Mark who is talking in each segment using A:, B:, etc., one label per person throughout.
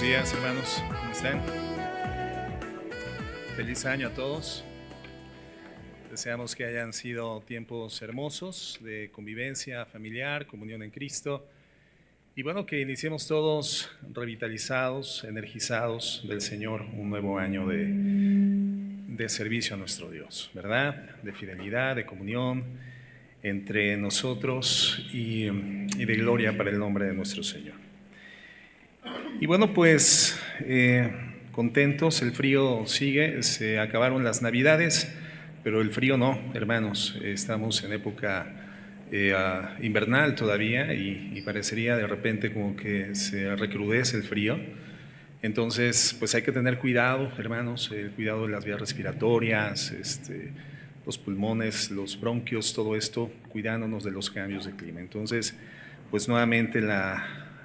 A: días, hermanos, ¿cómo están? Feliz año a todos. Deseamos que hayan sido tiempos hermosos de convivencia familiar, comunión en Cristo. Y bueno, que iniciemos todos revitalizados, energizados del Señor, un nuevo año de servicio a nuestro Dios, ¿verdad? De fidelidad, de comunión entre nosotros y de gloria para el nombre de nuestro Señor. Y bueno, pues contentos, el frío sigue, se acabaron las Navidades, pero el frío no, hermanos, estamos en época invernal todavía y parecería de repente como que se recrudece el frío. Entonces, pues hay que tener cuidado, hermanos, el cuidado de las vías respiratorias, los pulmones, los bronquios, todo esto, cuidándonos de los cambios de clima. Entonces, pues nuevamente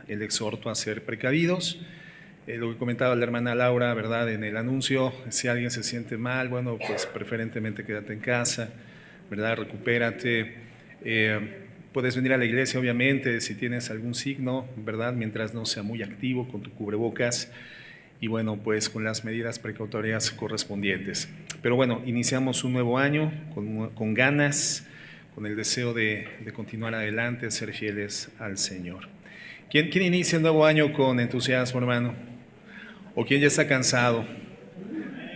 A: el exhorto a ser precavidos. Lo que comentaba la hermana Laura, ¿verdad? En el anuncio, si alguien se siente mal, bueno, pues preferentemente quédate en casa, ¿verdad? Recupérate. Puedes venir a la iglesia, obviamente, si tienes algún signo, ¿verdad? Mientras no sea muy activo con tu cubrebocas y bueno, pues con las medidas precautorias correspondientes. Pero bueno, iniciamos un nuevo año con ganas, con el deseo de continuar adelante, ser fieles al Señor. ¿Quién inicia el nuevo año con entusiasmo, hermano? ¿O quién ya está cansado?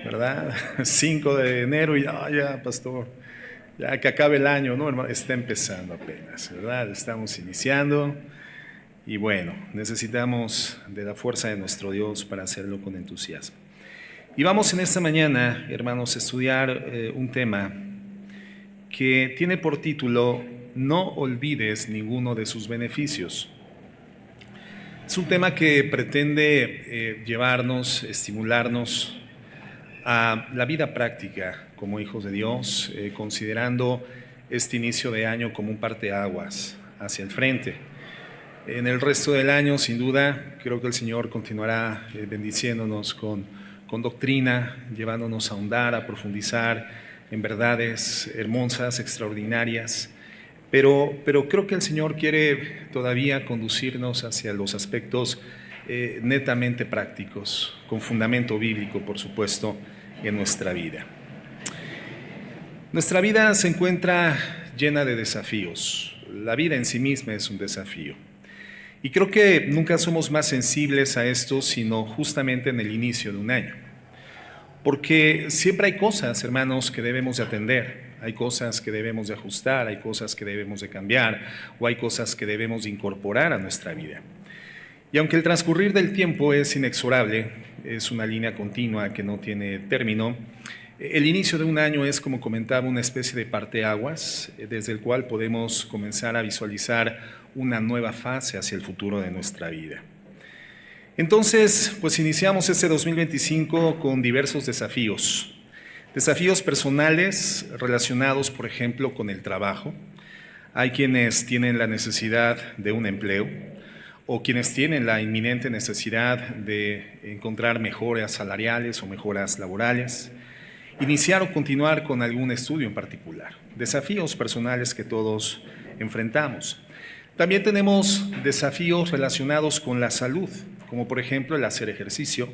A: ¿Verdad? 5 de enero y ya, pastor, ya que acabe el año, ¿no, hermano? Está empezando apenas, ¿verdad? Estamos iniciando y bueno, necesitamos de la fuerza de nuestro Dios para hacerlo con entusiasmo. Y vamos en esta mañana, hermanos, a estudiar un tema que tiene por título No olvides ninguno de sus beneficios. Es un tema que pretende llevarnos, estimularnos a la vida práctica como hijos de Dios, considerando este inicio de año como un parteaguas hacia el frente. En el resto del año, sin duda, creo que el Señor continuará bendiciéndonos con doctrina, llevándonos a ahondar, a profundizar en verdades hermosas, extraordinarias. Pero creo que el Señor quiere todavía conducirnos hacia los aspectos netamente prácticos, con fundamento bíblico, por supuesto, en nuestra vida. Nuestra vida se encuentra llena de desafíos. La vida en sí misma es un desafío. Y creo que nunca somos más sensibles a esto, sino justamente en el inicio de un año. Porque siempre hay cosas, hermanos, que debemos de atender. Hay cosas que debemos de ajustar, hay cosas que debemos de cambiar o hay cosas que debemos de incorporar a nuestra vida. Y aunque el transcurrir del tiempo es inexorable, es una línea continua que no tiene término, el inicio de un año es, como comentaba, una especie de parteaguas desde el cual podemos comenzar a visualizar una nueva fase hacia el futuro de nuestra vida. Entonces, pues iniciamos este 2025 con diversos desafíos. Desafíos personales relacionados, por ejemplo, con el trabajo. Hay quienes tienen la necesidad de un empleo o quienes tienen la inminente necesidad de encontrar mejoras salariales o mejoras laborales. Iniciar o continuar con algún estudio en particular. Desafíos personales que todos enfrentamos. También tenemos desafíos relacionados con la salud, como por ejemplo el hacer ejercicio,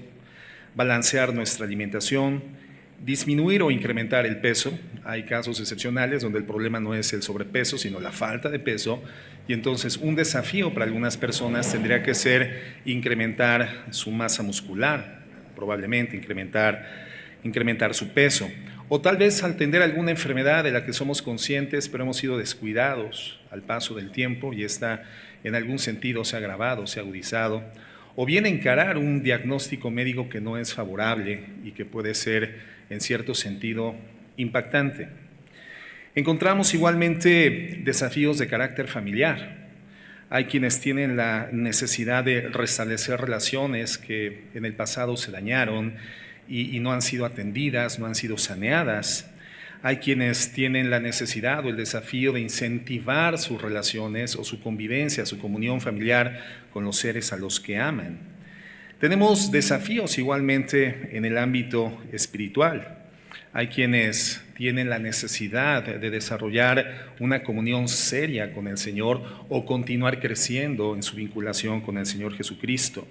A: balancear nuestra alimentación, disminuir o incrementar el peso. Hay casos excepcionales donde el problema no es el sobrepeso, sino la falta de peso, y entonces un desafío para algunas personas tendría que ser incrementar su masa muscular, probablemente incrementar su peso, o tal vez atender alguna enfermedad de la que somos conscientes, pero hemos sido descuidados al paso del tiempo y esta en algún sentido se ha agravado, se ha agudizado, o bien encarar un diagnóstico médico que no es favorable y que puede ser en cierto sentido impactante. Encontramos igualmente desafíos de carácter familiar. Hay quienes tienen la necesidad de restablecer relaciones que en el pasado se dañaron y no han sido atendidas, no han sido saneadas. Hay quienes tienen la necesidad o el desafío de incentivar sus relaciones o su convivencia, su comunión familiar con los seres a los que aman. Tenemos desafíos igualmente en el ámbito espiritual. Hay quienes tienen la necesidad de desarrollar una comunión seria con el Señor o continuar creciendo en su vinculación con el Señor Jesucristo.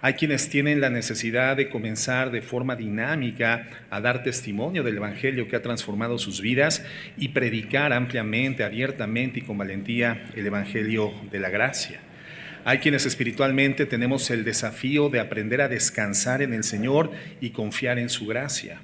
A: Hay quienes tienen la necesidad de comenzar de forma dinámica a dar testimonio del Evangelio que ha transformado sus vidas y predicar ampliamente, abiertamente y con valentía el Evangelio de la gracia. Hay quienes espiritualmente tenemos el desafío de aprender a descansar en el Señor y confiar en su gracia.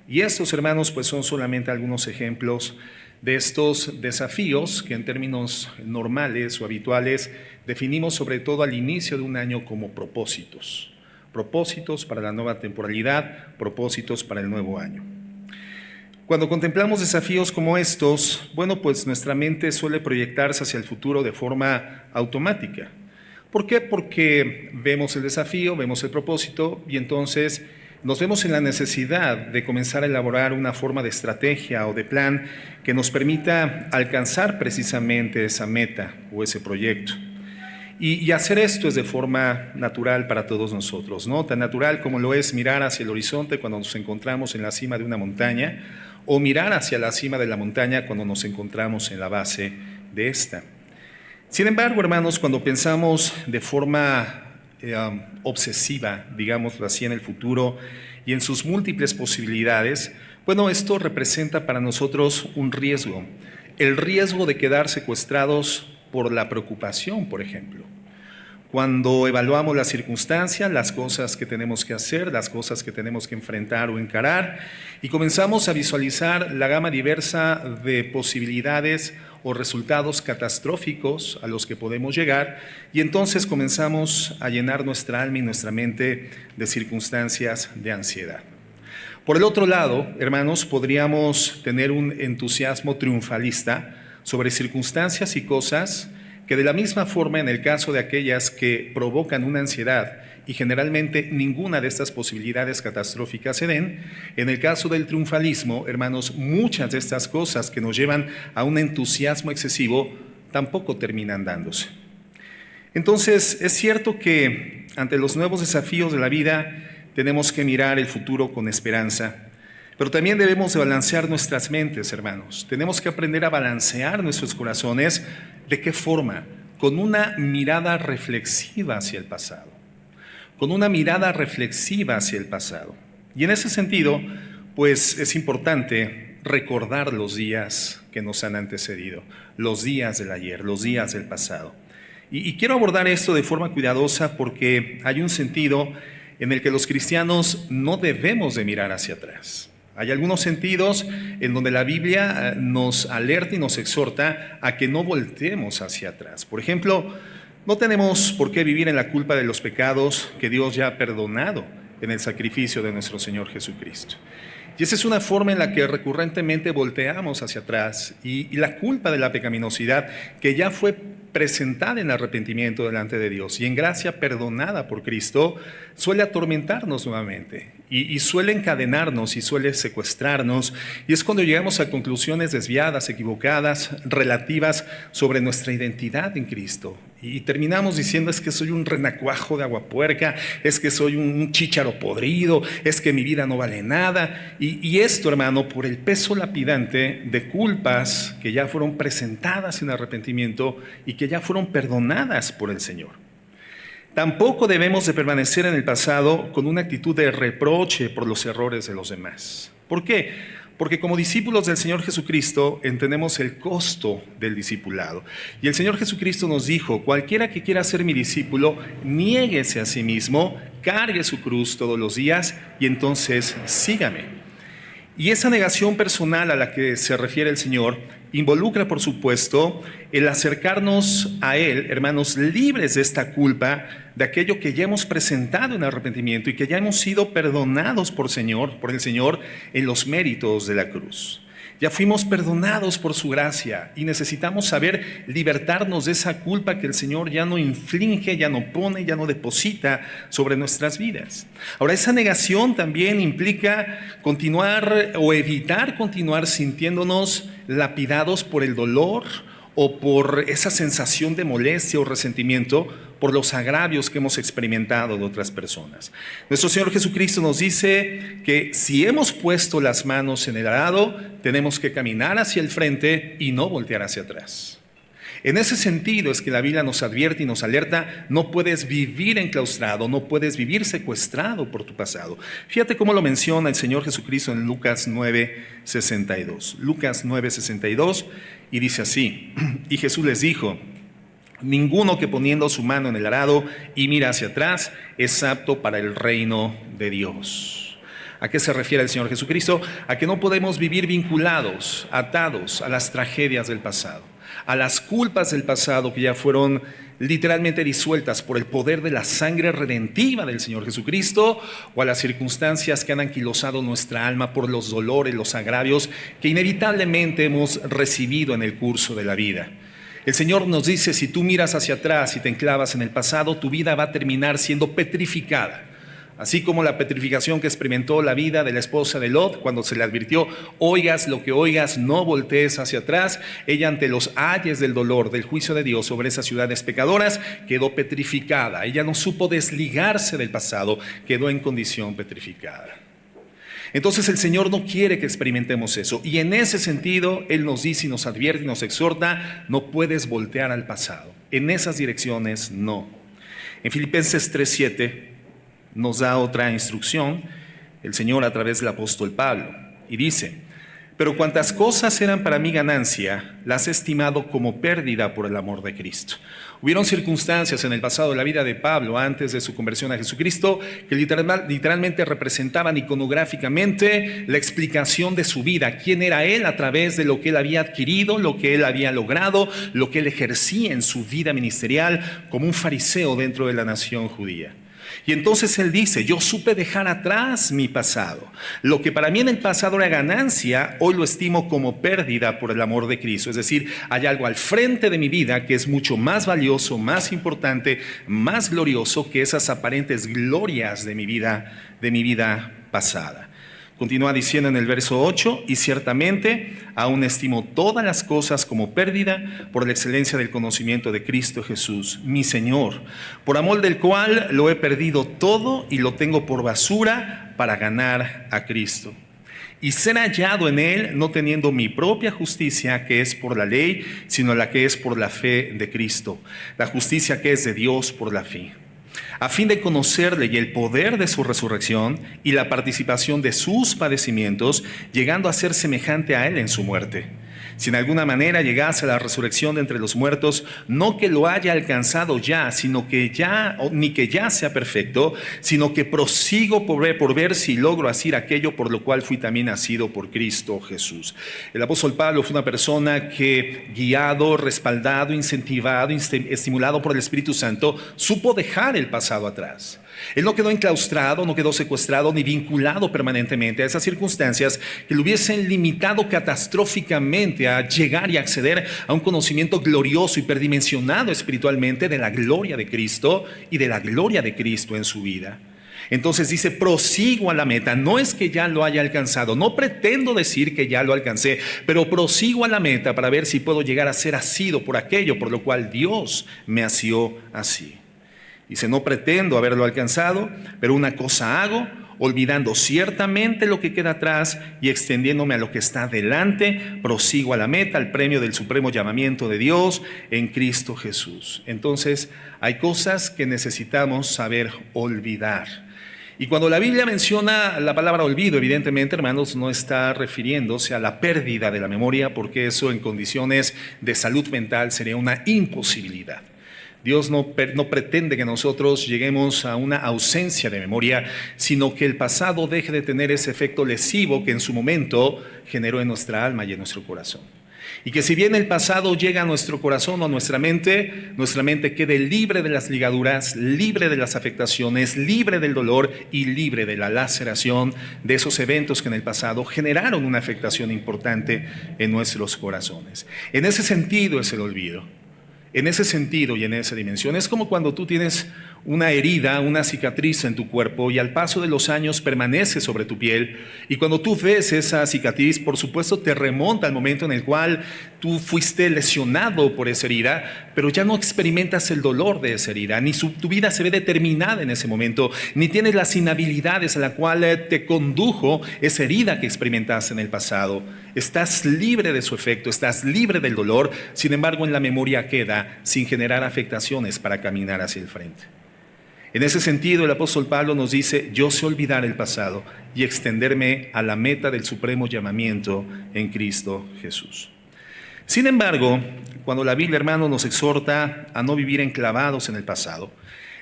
A: Y estos, hermanos, pues son solamente algunos ejemplos de estos desafíos que en términos normales o habituales definimos sobre todo al inicio de un año como propósitos. Propósitos para la nueva temporalidad, propósitos para el nuevo año. Cuando contemplamos desafíos como estos, bueno, pues nuestra mente suele proyectarse hacia el futuro de forma automática. ¿Por qué? Porque vemos el desafío, vemos el propósito y entonces nos vemos en la necesidad de comenzar a elaborar una forma de estrategia o de plan que nos permita alcanzar precisamente esa meta o ese proyecto. Y hacer esto es de forma natural para todos nosotros, ¿no? Tan natural como lo es mirar hacia el horizonte cuando nos encontramos en la cima de una montaña o mirar hacia la cima de la montaña cuando nos encontramos en la base de esta. Sin embargo, hermanos, cuando pensamos de forma obsesiva, digámoslo así, en el futuro y en sus múltiples posibilidades, bueno, esto representa para nosotros un riesgo, el riesgo de quedar secuestrados por la preocupación, por ejemplo. Cuando evaluamos las circunstancias, las cosas que tenemos que hacer, las cosas que tenemos que enfrentar o encarar, y comenzamos a visualizar la gama diversa de posibilidades o resultados catastróficos a los que podemos llegar, y entonces comenzamos a llenar nuestra alma y nuestra mente de circunstancias de ansiedad. Por el otro lado, hermanos, podríamos tener un entusiasmo triunfalista sobre circunstancias y cosas que de la misma forma, en el caso de aquellas que provocan una ansiedad y generalmente ninguna de estas posibilidades catastróficas se den, en el caso del triunfalismo, hermanos, muchas de estas cosas que nos llevan a un entusiasmo excesivo tampoco terminan dándose. Entonces, es cierto que ante los nuevos desafíos de la vida tenemos que mirar el futuro con esperanza, pero también debemos de balancear nuestras mentes, hermanos. Tenemos que aprender a balancear nuestros corazones. ¿De qué forma? Con una mirada reflexiva hacia el pasado. Con una mirada reflexiva hacia el pasado. Y en ese sentido, pues es importante recordar los días que nos han antecedido, los días del ayer, los días del pasado. Y quiero abordar esto de forma cuidadosa porque hay un sentido en el que los cristianos no debemos de mirar hacia atrás. Hay algunos sentidos en donde la Biblia nos alerta y nos exhorta a que no volteemos hacia atrás. Por ejemplo, no tenemos por qué vivir en la culpa de los pecados que Dios ya ha perdonado en el sacrificio de nuestro Señor Jesucristo. Y esa es una forma en la que recurrentemente volteamos hacia atrás y la culpa de la pecaminosidad que ya fue presentada en arrepentimiento delante de Dios y en gracia perdonada por Cristo suele atormentarnos nuevamente y suele encadenarnos y suele secuestrarnos, y es cuando llegamos a conclusiones desviadas, equivocadas, relativas sobre nuestra identidad en Cristo. Y terminamos diciendo: es que soy un renacuajo de agua puerca, es que soy un chícharo podrido, es que mi vida no vale nada. Y esto, hermano, por el peso lapidante de culpas que ya fueron presentadas en arrepentimiento y que ya fueron perdonadas por el Señor. Tampoco debemos de permanecer en el pasado con una actitud de reproche por los errores de los demás. ¿Por qué? Porque como discípulos del Señor Jesucristo entendemos el costo del discipulado. Y el Señor Jesucristo nos dijo: cualquiera que quiera ser mi discípulo, niéguese a sí mismo, cargue su cruz todos los días y entonces sígame. Y esa negación personal a la que se refiere el Señor involucra, por supuesto, el acercarnos a Él, hermanos, libres de esta culpa, de aquello que ya hemos presentado en arrepentimiento y que ya hemos sido perdonados por el Señor en los méritos de la cruz. Ya fuimos perdonados por su gracia y necesitamos saber libertarnos de esa culpa que el Señor ya no inflige, ya no pone, ya no deposita sobre nuestras vidas. Ahora, esa negación también implica continuar o evitar continuar sintiéndonos lapidados por el dolor o por esa sensación de molestia o resentimiento por los agravios que hemos experimentado de otras personas. Nuestro Señor Jesucristo nos dice que si hemos puesto las manos en el arado, tenemos que caminar hacia el frente y no voltear hacia atrás. En ese sentido es que la Biblia nos advierte y nos alerta: no puedes vivir enclaustrado, no puedes vivir secuestrado por tu pasado. Fíjate cómo lo menciona el Señor Jesucristo en Lucas 9:62. Lucas 9:62, y dice así: y Jesús les dijo: ninguno que poniendo su mano en el arado y mira hacia atrás es apto para el reino de Dios. ¿A qué se refiere el Señor Jesucristo? A que no podemos vivir vinculados, atados a las tragedias del pasado, a las culpas del pasado que ya fueron literalmente disueltas por el poder de la sangre redentiva del Señor Jesucristo, o a las circunstancias que han anquilosado nuestra alma por los dolores, los agravios que inevitablemente hemos recibido en el curso de la vida. El Señor nos dice: si tú miras hacia atrás y te enclavas en el pasado, tu vida va a terminar siendo petrificada. Así como la petrificación que experimentó la vida de la esposa de Lot cuando se le advirtió: oigas lo que oigas, no voltees hacia atrás. Ella, ante los ayes del dolor, del juicio de Dios sobre esas ciudades pecadoras, quedó petrificada. Ella no supo desligarse del pasado, quedó en condición petrificada. Entonces el Señor no quiere que experimentemos eso, y en ese sentido Él nos dice y nos advierte y nos exhorta: no puedes voltear al pasado, en esas direcciones no. En Filipenses 3:7 nos da otra instrucción el Señor a través del apóstol Pablo, y dice: pero cuantas cosas eran para mi ganancia, las he estimado como pérdida por el amor de Cristo. Hubieron circunstancias en el pasado de la vida de Pablo, antes de su conversión a Jesucristo, que literalmente representaban iconográficamente la explicación de su vida, quién era él a través de lo que él había adquirido, lo que él había logrado, lo que él ejercía en su vida ministerial como un fariseo dentro de la nación judía. Y entonces él dice: yo supe dejar atrás mi pasado. Lo que para mí en el pasado era ganancia, hoy lo estimo como pérdida por el amor de Cristo. Es decir, hay algo al frente de mi vida que es mucho más valioso, más importante, más glorioso que esas aparentes glorias de mi vida pasada. Continúa diciendo en el verso 8: y ciertamente aún estimo todas las cosas como pérdida por la excelencia del conocimiento de Cristo Jesús, mi Señor, por amor del cual lo he perdido todo y lo tengo por basura para ganar a Cristo y ser hallado en Él, no teniendo mi propia justicia que es por la ley, sino la que es por la fe de Cristo, la justicia que es de Dios por la fe, a fin de conocerle y el poder de su resurrección y la participación de sus padecimientos, llegando a ser semejante a él en su muerte. Si en alguna manera llegase a la resurrección de entre los muertos, no que lo haya alcanzado ya, ni que ya sea perfecto, sino que prosigo por ver si logro hacer aquello por lo cual fui también nacido por Cristo Jesús. El apóstol Pablo fue una persona que, guiado, respaldado, incentivado, estimulado por el Espíritu Santo, supo dejar el pasado atrás. Él no quedó enclaustrado, no quedó secuestrado ni vinculado permanentemente a esas circunstancias que le hubiesen limitado catastróficamente a llegar y acceder a un conocimiento glorioso y hiperdimensionado espiritualmente de la gloria de Cristo y de la gloria de Cristo en su vida. Entonces dice: prosigo a la meta. No es que ya lo haya alcanzado, no pretendo decir que ya lo alcancé, pero prosigo a la meta para ver si puedo llegar a ser asido por aquello por lo cual Dios me asió así. Dice: no pretendo haberlo alcanzado, pero una cosa hago, olvidando ciertamente lo que queda atrás y extendiéndome a lo que está delante, prosigo a la meta, al premio del supremo llamamiento de Dios en Cristo Jesús. Entonces, hay cosas que necesitamos saber olvidar. Y cuando la Biblia menciona la palabra olvido, evidentemente, hermanos, no está refiriéndose a la pérdida de la memoria, porque eso en condiciones de salud mental sería una imposibilidad. Dios no pretende que nosotros lleguemos a una ausencia de memoria, sino que el pasado deje de tener ese efecto lesivo que en su momento generó en nuestra alma y en nuestro corazón. Y que si bien el pasado llega a nuestro corazón o a nuestra mente quede libre de las ligaduras, libre de las afectaciones, libre del dolor y libre de la laceración de esos eventos que en el pasado generaron una afectación importante en nuestros corazones. En ese sentido es el olvido. En ese sentido y en esa dimensión, es como cuando tú tienes una herida, una cicatriz en tu cuerpo y al paso de los años permanece sobre tu piel. Y cuando tú ves esa cicatriz, por supuesto te remonta al momento en el cual tú fuiste lesionado por esa herida, pero ya no experimentas el dolor de esa herida, ni tu vida se ve determinada en ese momento, ni tienes las inhabilidades a la cual te condujo esa herida que experimentaste en el pasado. Estás libre de su efecto, estás libre del dolor, sin embargo en la memoria queda sin generar afectaciones para caminar hacia el frente. En ese sentido, el apóstol Pablo nos dice: yo sé olvidar el pasado y extenderme a la meta del supremo llamamiento en Cristo Jesús. Sin embargo, cuando la Biblia, hermano, nos exhorta a no vivir enclavados en el pasado,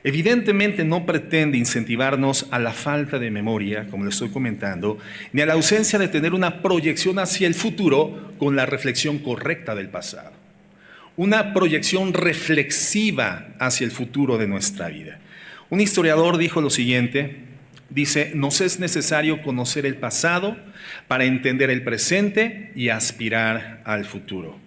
A: evidentemente no pretende incentivarnos a la falta de memoria, como le estoy comentando, ni a la ausencia de tener una proyección hacia el futuro con la reflexión correcta del pasado. Una proyección reflexiva hacia el futuro de nuestra vida. Un historiador dijo lo siguiente, dice: nos es necesario conocer el pasado para entender el presente y aspirar al futuro.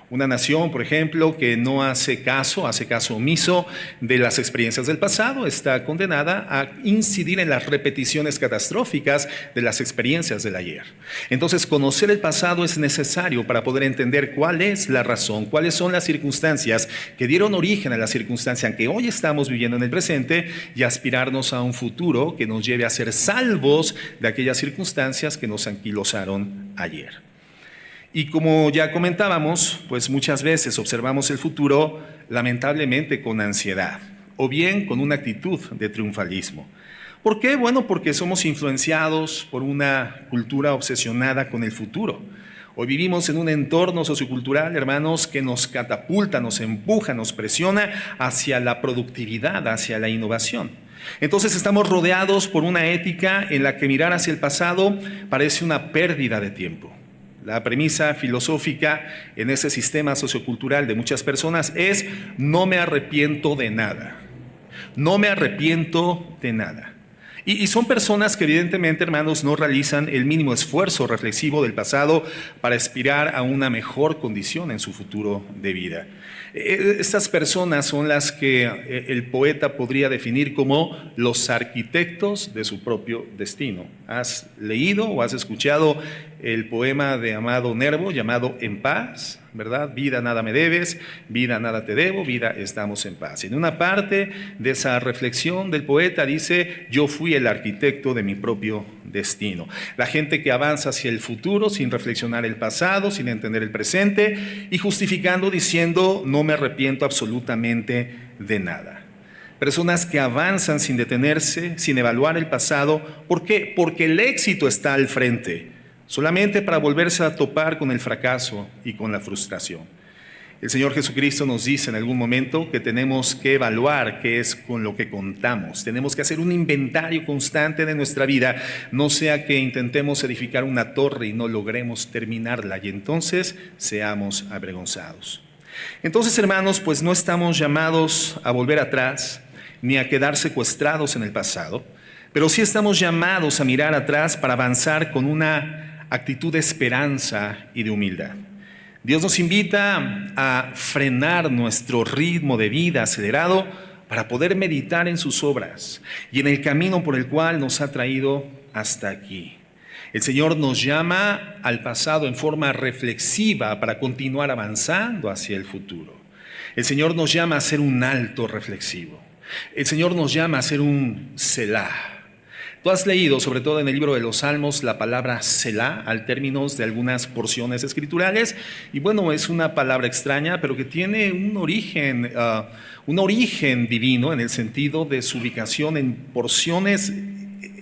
A: Una nación, por ejemplo, que no hace caso omiso de las experiencias del pasado, está condenada a incidir en las repeticiones catastróficas de las experiencias del ayer. Entonces, conocer el pasado es necesario para poder entender cuál es la razón, cuáles son las circunstancias que dieron origen a la circunstancia en que hoy estamos viviendo en el presente y aspirarnos a un futuro que nos lleve a ser salvos de aquellas circunstancias que nos anquilosaron ayer. Y como ya comentábamos, pues muchas veces observamos el futuro lamentablemente con ansiedad o bien con una actitud de triunfalismo. ¿Por qué? Bueno, porque somos influenciados por una cultura obsesionada con el futuro. Hoy vivimos en un entorno sociocultural, hermanos, que nos catapulta, nos empuja, nos presiona hacia la productividad, hacia la innovación. Entonces estamos rodeados por una ética en la que mirar hacia el pasado parece una pérdida de tiempo. La premisa filosófica en ese sistema sociocultural de muchas personas es: no me arrepiento de nada. No me arrepiento de nada. Y son personas que evidentemente, hermanos, no realizan el mínimo esfuerzo reflexivo del pasado para aspirar a una mejor condición en su futuro de vida. Estas personas son las que el poeta podría definir como los arquitectos de su propio destino. ¿Has leído o has escuchado el poema de Amado Nervo llamado En paz? ¿Verdad? Vida nada me debes, vida nada te debo, vida estamos en paz. En una parte de esa reflexión del poeta dice: yo fui el arquitecto de mi propio destino. La gente que avanza hacia el futuro sin reflexionar el pasado, sin entender el presente y justificando diciendo: no me arrepiento absolutamente de nada. Personas que avanzan sin detenerse, sin evaluar el pasado. ¿Por qué? Porque el éxito está al frente, solamente para volverse a topar con el fracaso y con la frustración. El Señor Jesucristo nos dice en algún momento que tenemos que evaluar qué es con lo que contamos. Tenemos que hacer un inventario constante de nuestra vida, no sea que intentemos edificar una torre y no logremos terminarla y entonces seamos avergonzados. Entonces, hermanos, pues no estamos llamados a volver atrás ni a quedar secuestrados en el pasado, pero sí estamos llamados a mirar atrás para avanzar con una actitud de esperanza y de humildad. Dios nos invita a frenar nuestro ritmo de vida acelerado para poder meditar en sus obras y en el camino por el cual nos ha traído hasta aquí. El Señor nos llama al pasado en forma reflexiva para continuar avanzando hacia el futuro. El Señor nos llama a hacer un alto reflexivo. El Señor nos llama a hacer un Selah. Tú has leído, sobre todo en el libro de los Salmos, la palabra Selah al término de algunas porciones escriturales. Y bueno, es una palabra extraña, pero que tiene un origen divino en el sentido de su ubicación en porciones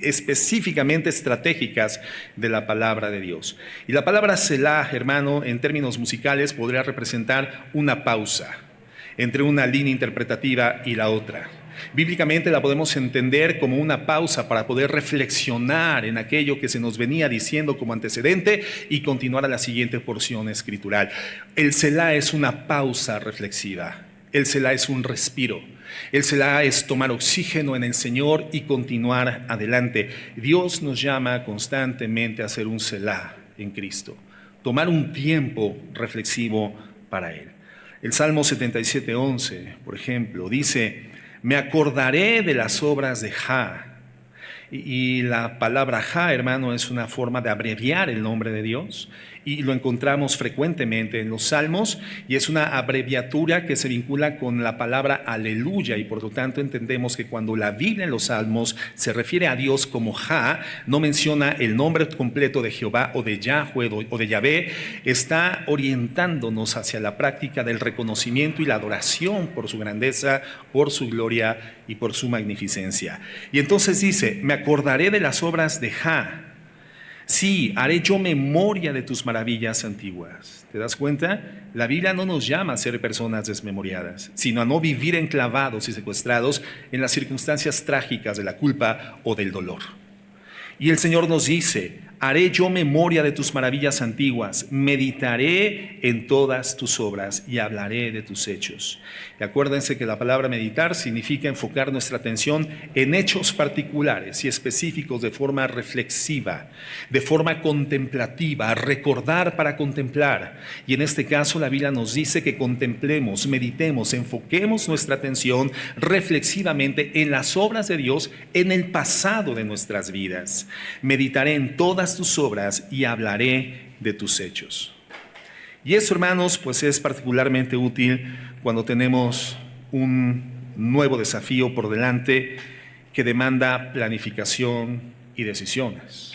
A: específicamente estratégicas de la palabra de Dios. Y la palabra Selah, hermano, en términos musicales podría representar una pausa entre una línea interpretativa y la otra. Bíblicamente la podemos entender como una pausa para poder reflexionar en aquello que se nos venía diciendo como antecedente y continuar a la siguiente porción escritural. El Selah es una pausa reflexiva. El Selah es un respiro. El Selah es tomar oxígeno en el Señor y continuar adelante. Dios nos llama constantemente a hacer un Selah en Cristo, tomar un tiempo reflexivo para Él. El Salmo 77:11, por ejemplo, dice: Me acordaré de las obras de Jah. Y la palabra Jah, hermano, es una forma de abreviar el nombre de Dios. Y lo encontramos frecuentemente en los Salmos, y es una abreviatura que se vincula con la palabra aleluya, y por lo tanto entendemos que cuando la Biblia en los Salmos se refiere a Dios como Jah, no menciona el nombre completo de Jehová o de Yahweh o de Yahvé, está orientándonos hacia la práctica del reconocimiento y la adoración por su grandeza, por su gloria y por su magnificencia. Y entonces dice, me acordaré de las obras de Jah. Sí, haré yo memoria de tus maravillas antiguas. ¿Te das cuenta? La Biblia no nos llama a ser personas desmemoriadas, sino a no vivir enclavados y secuestrados en las circunstancias trágicas de la culpa o del dolor. Y el Señor nos dice, haré yo memoria de tus maravillas antiguas, meditaré en todas tus obras y hablaré de tus hechos. Y acuérdense que la palabra meditar significa enfocar nuestra atención en hechos particulares y específicos de forma reflexiva, de forma contemplativa, recordar para contemplar. Y en este caso la Biblia nos dice que contemplemos, meditemos, enfoquemos nuestra atención reflexivamente en las obras de Dios en el pasado de nuestras vidas. Meditaré en todas tus obras y hablaré de tus hechos. Y eso, hermanos, pues es particularmente útil cuando tenemos un nuevo desafío por delante que demanda planificación y decisiones.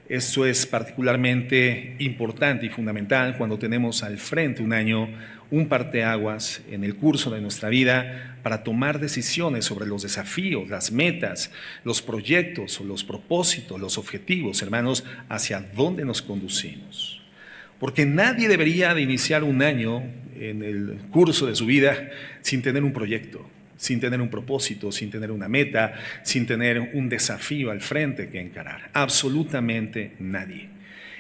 A: Esto es particularmente importante y fundamental cuando tenemos al frente un año, un parteaguas en el curso de nuestra vida para tomar decisiones sobre los desafíos, las metas, los proyectos, los propósitos, los objetivos, hermanos, hacia dónde nos conducimos. Porque nadie debería de iniciar un año en el curso de su vida sin tener un proyecto, sin tener un propósito, sin tener una meta, sin tener un desafío al frente que encarar. Absolutamente nadie.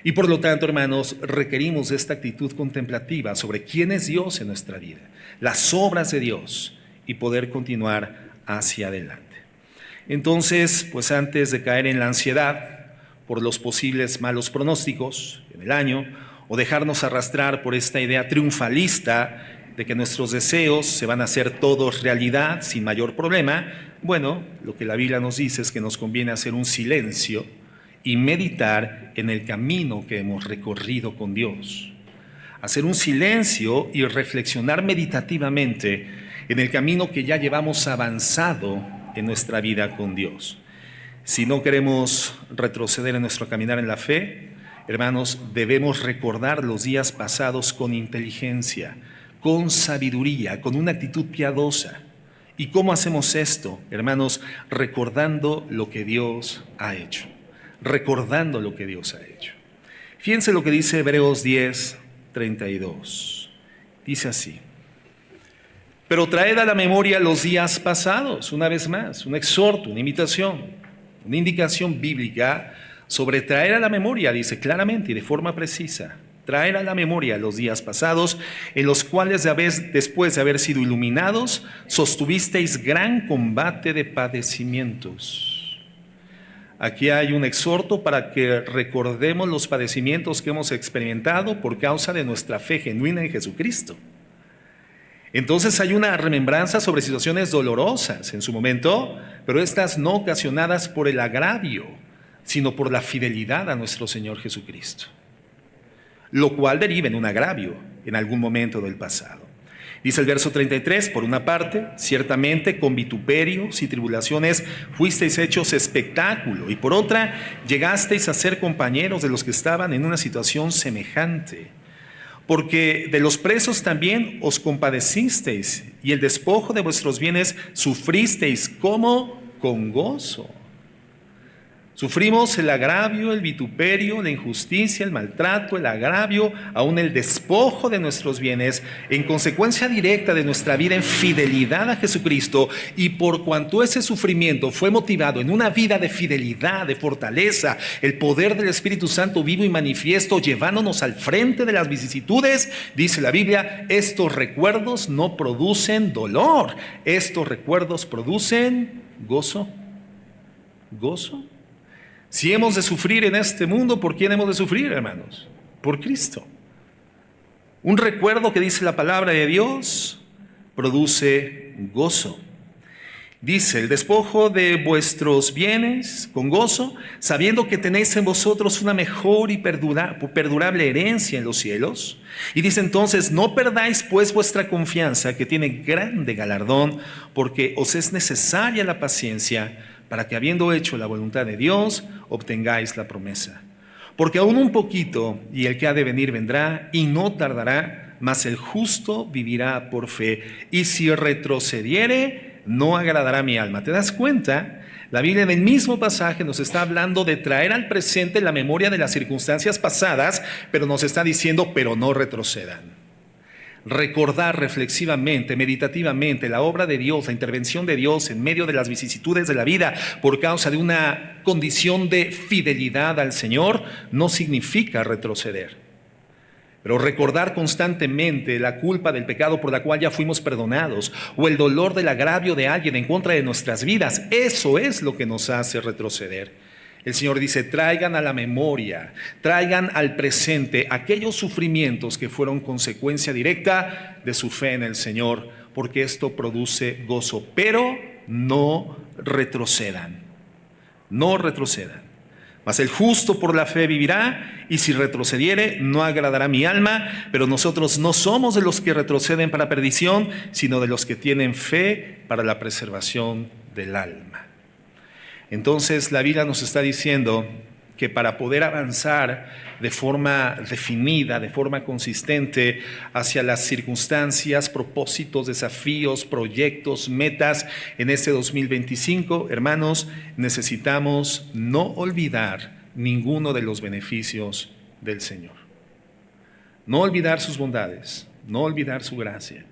A: Y por lo tanto, hermanos, requerimos esta actitud contemplativa sobre quién es Dios en nuestra vida, las obras de Dios, y poder continuar hacia adelante. Entonces, pues antes de caer en la ansiedad por los posibles malos pronósticos en el año, o dejarnos arrastrar por esta idea triunfalista de que nuestros deseos se van a hacer todos realidad sin mayor problema, bueno, lo que la Biblia nos dice es que nos conviene hacer un silencio y meditar en el camino que hemos recorrido con Dios. Hacer un silencio y reflexionar meditativamente en el camino que ya llevamos avanzado en nuestra vida con Dios. Si no queremos retroceder en nuestro caminar en la fe, hermanos, debemos recordar los días pasados con inteligencia, con sabiduría, con una actitud piadosa. ¿Y cómo hacemos esto, hermanos? Recordando lo que Dios ha hecho. Recordando lo que Dios ha hecho. Fíjense lo que dice Hebreos 10:32. Dice así: pero traed a la memoria los días pasados, una vez más, un exhorto, una invitación, una indicación bíblica sobre traer a la memoria, dice claramente y de forma precisa, traer a la memoria los días pasados, en los cuales después de haber sido iluminados, sostuvisteis gran combate de padecimientos. Aquí hay un exhorto para que recordemos los padecimientos que hemos experimentado por causa de nuestra fe genuina en Jesucristo. Entonces hay una remembranza sobre situaciones dolorosas en su momento, pero estas no ocasionadas por el agravio, sino por la fidelidad a nuestro Señor Jesucristo, lo cual deriva en un agravio en algún momento del pasado. Dice el verso 33, por una parte, ciertamente con vituperios y tribulaciones fuisteis hechos espectáculo, y por otra, llegasteis a ser compañeros de los que estaban en una situación semejante. Porque de los presos también os compadecisteis, y el despojo de vuestros bienes sufristeis como con gozo. Sufrimos el agravio, el vituperio, la injusticia, el maltrato, el agravio, aún el despojo de nuestros bienes, en consecuencia directa de nuestra vida en fidelidad a Jesucristo, y por cuanto ese sufrimiento fue motivado en una vida de fidelidad, de fortaleza, el poder del Espíritu Santo vivo y manifiesto, llevándonos al frente de las vicisitudes, dice la Biblia, estos recuerdos no producen dolor, estos recuerdos producen gozo. ¿Gozo? Si hemos de sufrir en este mundo, ¿por quién hemos de sufrir, hermanos? Por Cristo. Un recuerdo que dice la palabra de Dios produce gozo.
B: Dice, el despojo de vuestros bienes con gozo, sabiendo que tenéis en vosotros una mejor y perdurable herencia en los cielos. Y dice entonces, no perdáis pues vuestra confianza, que tiene grande galardón, porque os es necesaria la paciencia, para que habiendo hecho la voluntad de Dios, obtengáis la promesa. Porque aún un poquito, y el que ha de venir vendrá, y no tardará, mas el justo vivirá por fe. Y si retrocediere, no agradará mi alma. ¿Te das cuenta? La Biblia en el mismo pasaje nos está hablando de traer al presente la memoria de las circunstancias pasadas, pero nos está diciendo, pero no retrocedan. Recordar reflexivamente, meditativamente la obra de Dios, la intervención de Dios en medio de las vicisitudes de la vida por causa de una condición de fidelidad al Señor, no significa retroceder. Pero recordar constantemente la culpa del pecado por la cual ya fuimos perdonados, o el dolor del agravio de alguien en contra de nuestras vidas, eso es lo que nos hace retroceder. El Señor dice, traigan a la memoria, traigan al presente aquellos sufrimientos que fueron consecuencia directa de su fe en el Señor, porque esto produce gozo, pero no retrocedan, no retrocedan. Mas el justo por la fe vivirá, y si retrocediere, no agradará mi alma. Pero nosotros no somos de los que retroceden para perdición, sino de los que tienen fe para la preservación del alma. Entonces la Biblia nos está diciendo que para poder avanzar de forma definida, de forma consistente hacia las circunstancias, propósitos, desafíos, proyectos, metas en este 2025, hermanos, necesitamos no olvidar ninguno de los beneficios del Señor. No olvidar sus bondades, no olvidar su gracia,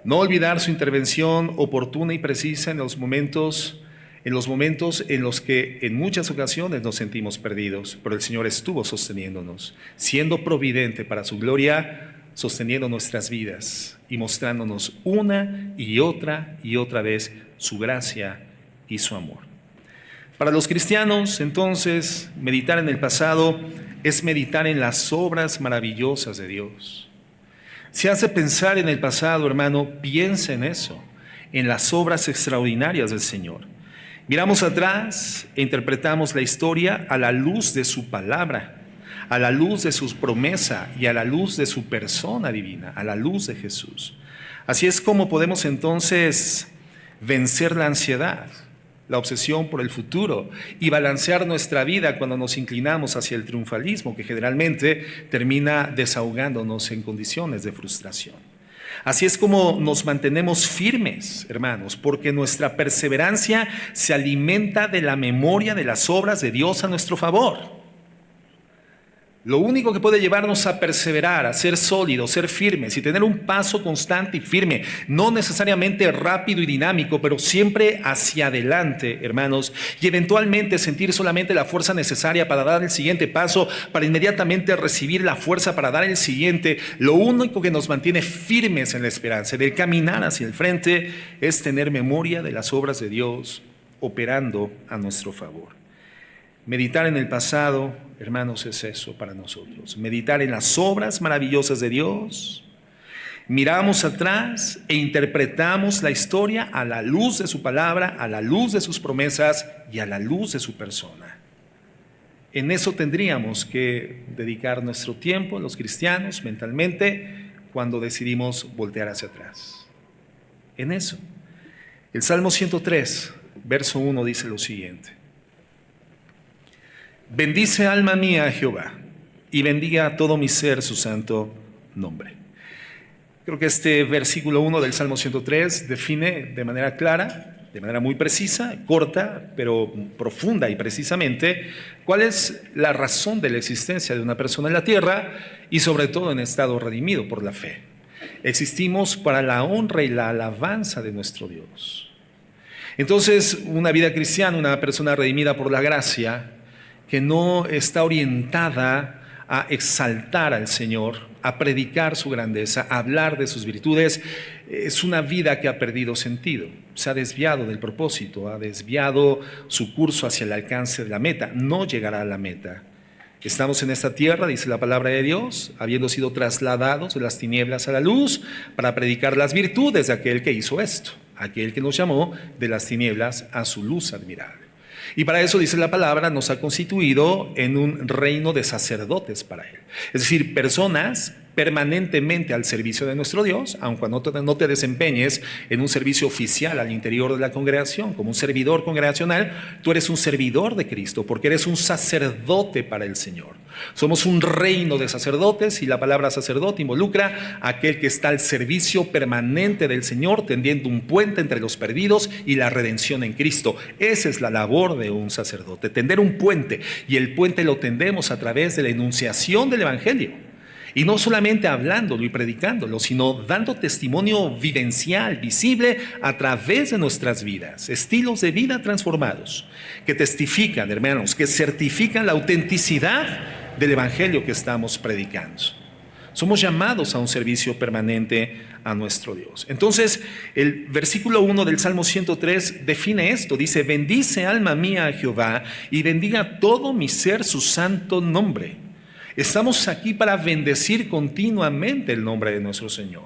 B: no olvidar su intervención oportuna y precisa en los momentos en los que en muchas ocasiones nos sentimos perdidos, pero el Señor estuvo sosteniéndonos, siendo providente para su gloria, sosteniendo nuestras vidas y mostrándonos una y otra vez su gracia y su amor. Para los cristianos, entonces, meditar en el pasado es meditar en las obras maravillosas de Dios. Si hace pensar en el pasado, hermano, piensa en eso, en las obras extraordinarias del Señor. Miramos atrás e interpretamos la historia a la luz de su palabra, a la luz de su promesa y a la luz de su persona divina, a la luz de Jesús. Así es como podemos entonces vencer la ansiedad, la obsesión por el futuro y balancear nuestra vida cuando nos inclinamos hacia el triunfalismo, que generalmente termina desahogándonos en condiciones de frustración. Así es como nos mantenemos firmes, hermanos, porque nuestra perseverancia se alimenta de la memoria de las obras de Dios a nuestro favor. Lo único que puede llevarnos a perseverar, a ser sólidos, ser firmes y tener un paso constante y firme, no necesariamente rápido y dinámico, pero siempre hacia adelante, hermanos, y eventualmente sentir solamente la fuerza necesaria para dar el siguiente paso, para inmediatamente recibir la fuerza para dar el siguiente. Lo único que nos mantiene firmes en la esperanza del caminar hacia el frente es tener memoria de las obras de Dios operando a nuestro favor. Meditar en el pasado, hermanos, es eso para nosotros. Meditar en las obras maravillosas de Dios. Miramos atrás e interpretamos la historia a la luz de su palabra, a la luz de sus promesas y a la luz de su persona. En eso tendríamos que dedicar nuestro tiempo, los cristianos, mentalmente, cuando decidimos voltear hacia atrás. En eso. El Salmo 103, verso 1 dice lo siguiente. Bendice alma mía a Jehová, y bendiga a todo mi ser su santo nombre. Creo que este versículo 1 del Salmo 103 define de manera clara, de manera muy precisa, corta, pero profunda y precisamente, cuál es la razón de la existencia de una persona en la tierra y sobre todo en estado redimido por la fe. Existimos para la honra y la alabanza de nuestro Dios. Entonces, una vida cristiana, una persona redimida por la gracia, que no está orientada a exaltar al Señor, a predicar su grandeza, a hablar de sus virtudes, es una vida que ha perdido sentido, se ha desviado del propósito, ha desviado su curso hacia el alcance de la meta, no llegará a la meta. Estamos en esta tierra, dice la palabra de Dios, habiendo sido trasladados de las tinieblas a la luz para predicar las virtudes de aquel que hizo esto. aquel que nos llamó de las tinieblas a su luz admirable. Y para eso, dice la palabra, nos ha constituido en un reino de sacerdotes para Él. Es decir, personas permanentemente al servicio de nuestro Dios, aunque no te desempeñes en un servicio oficial al interior de la congregación, como un servidor congregacional, tú eres un servidor de Cristo, porque eres un sacerdote para el Señor. Somos un reino de sacerdotes, y la palabra sacerdote involucra a aquel que está al servicio permanente del Señor, tendiendo un puente entre los perdidos y la redención en Cristo. Esa es la labor de un sacerdote, tender un puente, y el puente lo tendemos a través de la enunciación del Evangelio. Y no solamente hablándolo y predicándolo, sino dando testimonio vivencial, visible a través de nuestras vidas, estilos de vida transformados, que testifican, hermanos, que certifican la autenticidad del Evangelio que estamos predicando. Somos llamados a un servicio permanente a nuestro Dios. Entonces, el versículo 1 del Salmo 103 define esto. Dice: bendice alma mía a Jehová y bendiga todo mi ser su santo nombre. Estamos aquí para bendecir continuamente el nombre de nuestro Señor,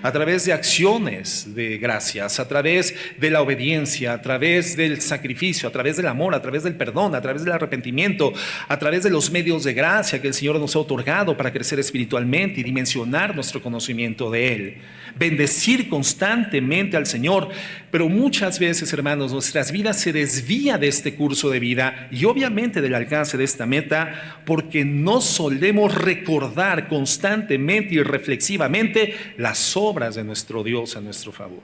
B: a través de acciones de gracias, a través de la obediencia, a través del sacrificio, a través del amor, a través del perdón, a través del arrepentimiento, a través de los medios de gracia que el Señor nos ha otorgado para crecer espiritualmente y dimensionar nuestro conocimiento de Él. Bendecir constantemente al Señor, pero muchas veces, hermanos, nuestras vidas se desvían de este curso de vida y obviamente del alcance de esta meta, porque no solemos recordar constantemente y reflexivamente las obras de nuestro Dios a nuestro favor.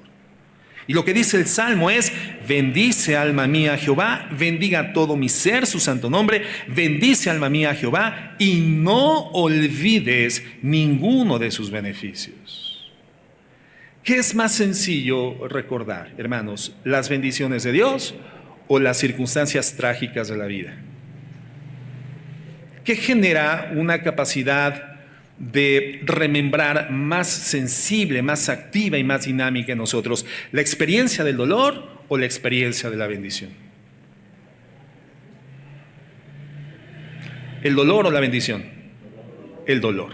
B: Y lo que dice el Salmo es: bendice alma mía a Jehová, bendiga todo mi ser su santo nombre, bendice alma mía a Jehová y no olvides ninguno de sus beneficios. ¿Qué es más sencillo recordar, hermanos? ¿Las bendiciones de Dios o las circunstancias trágicas de la vida? ¿Qué genera una capacidad de remembrar más sensible, más activa y más dinámica en nosotros? ¿La experiencia del dolor o la experiencia de la bendición? ¿El dolor o la bendición? El dolor.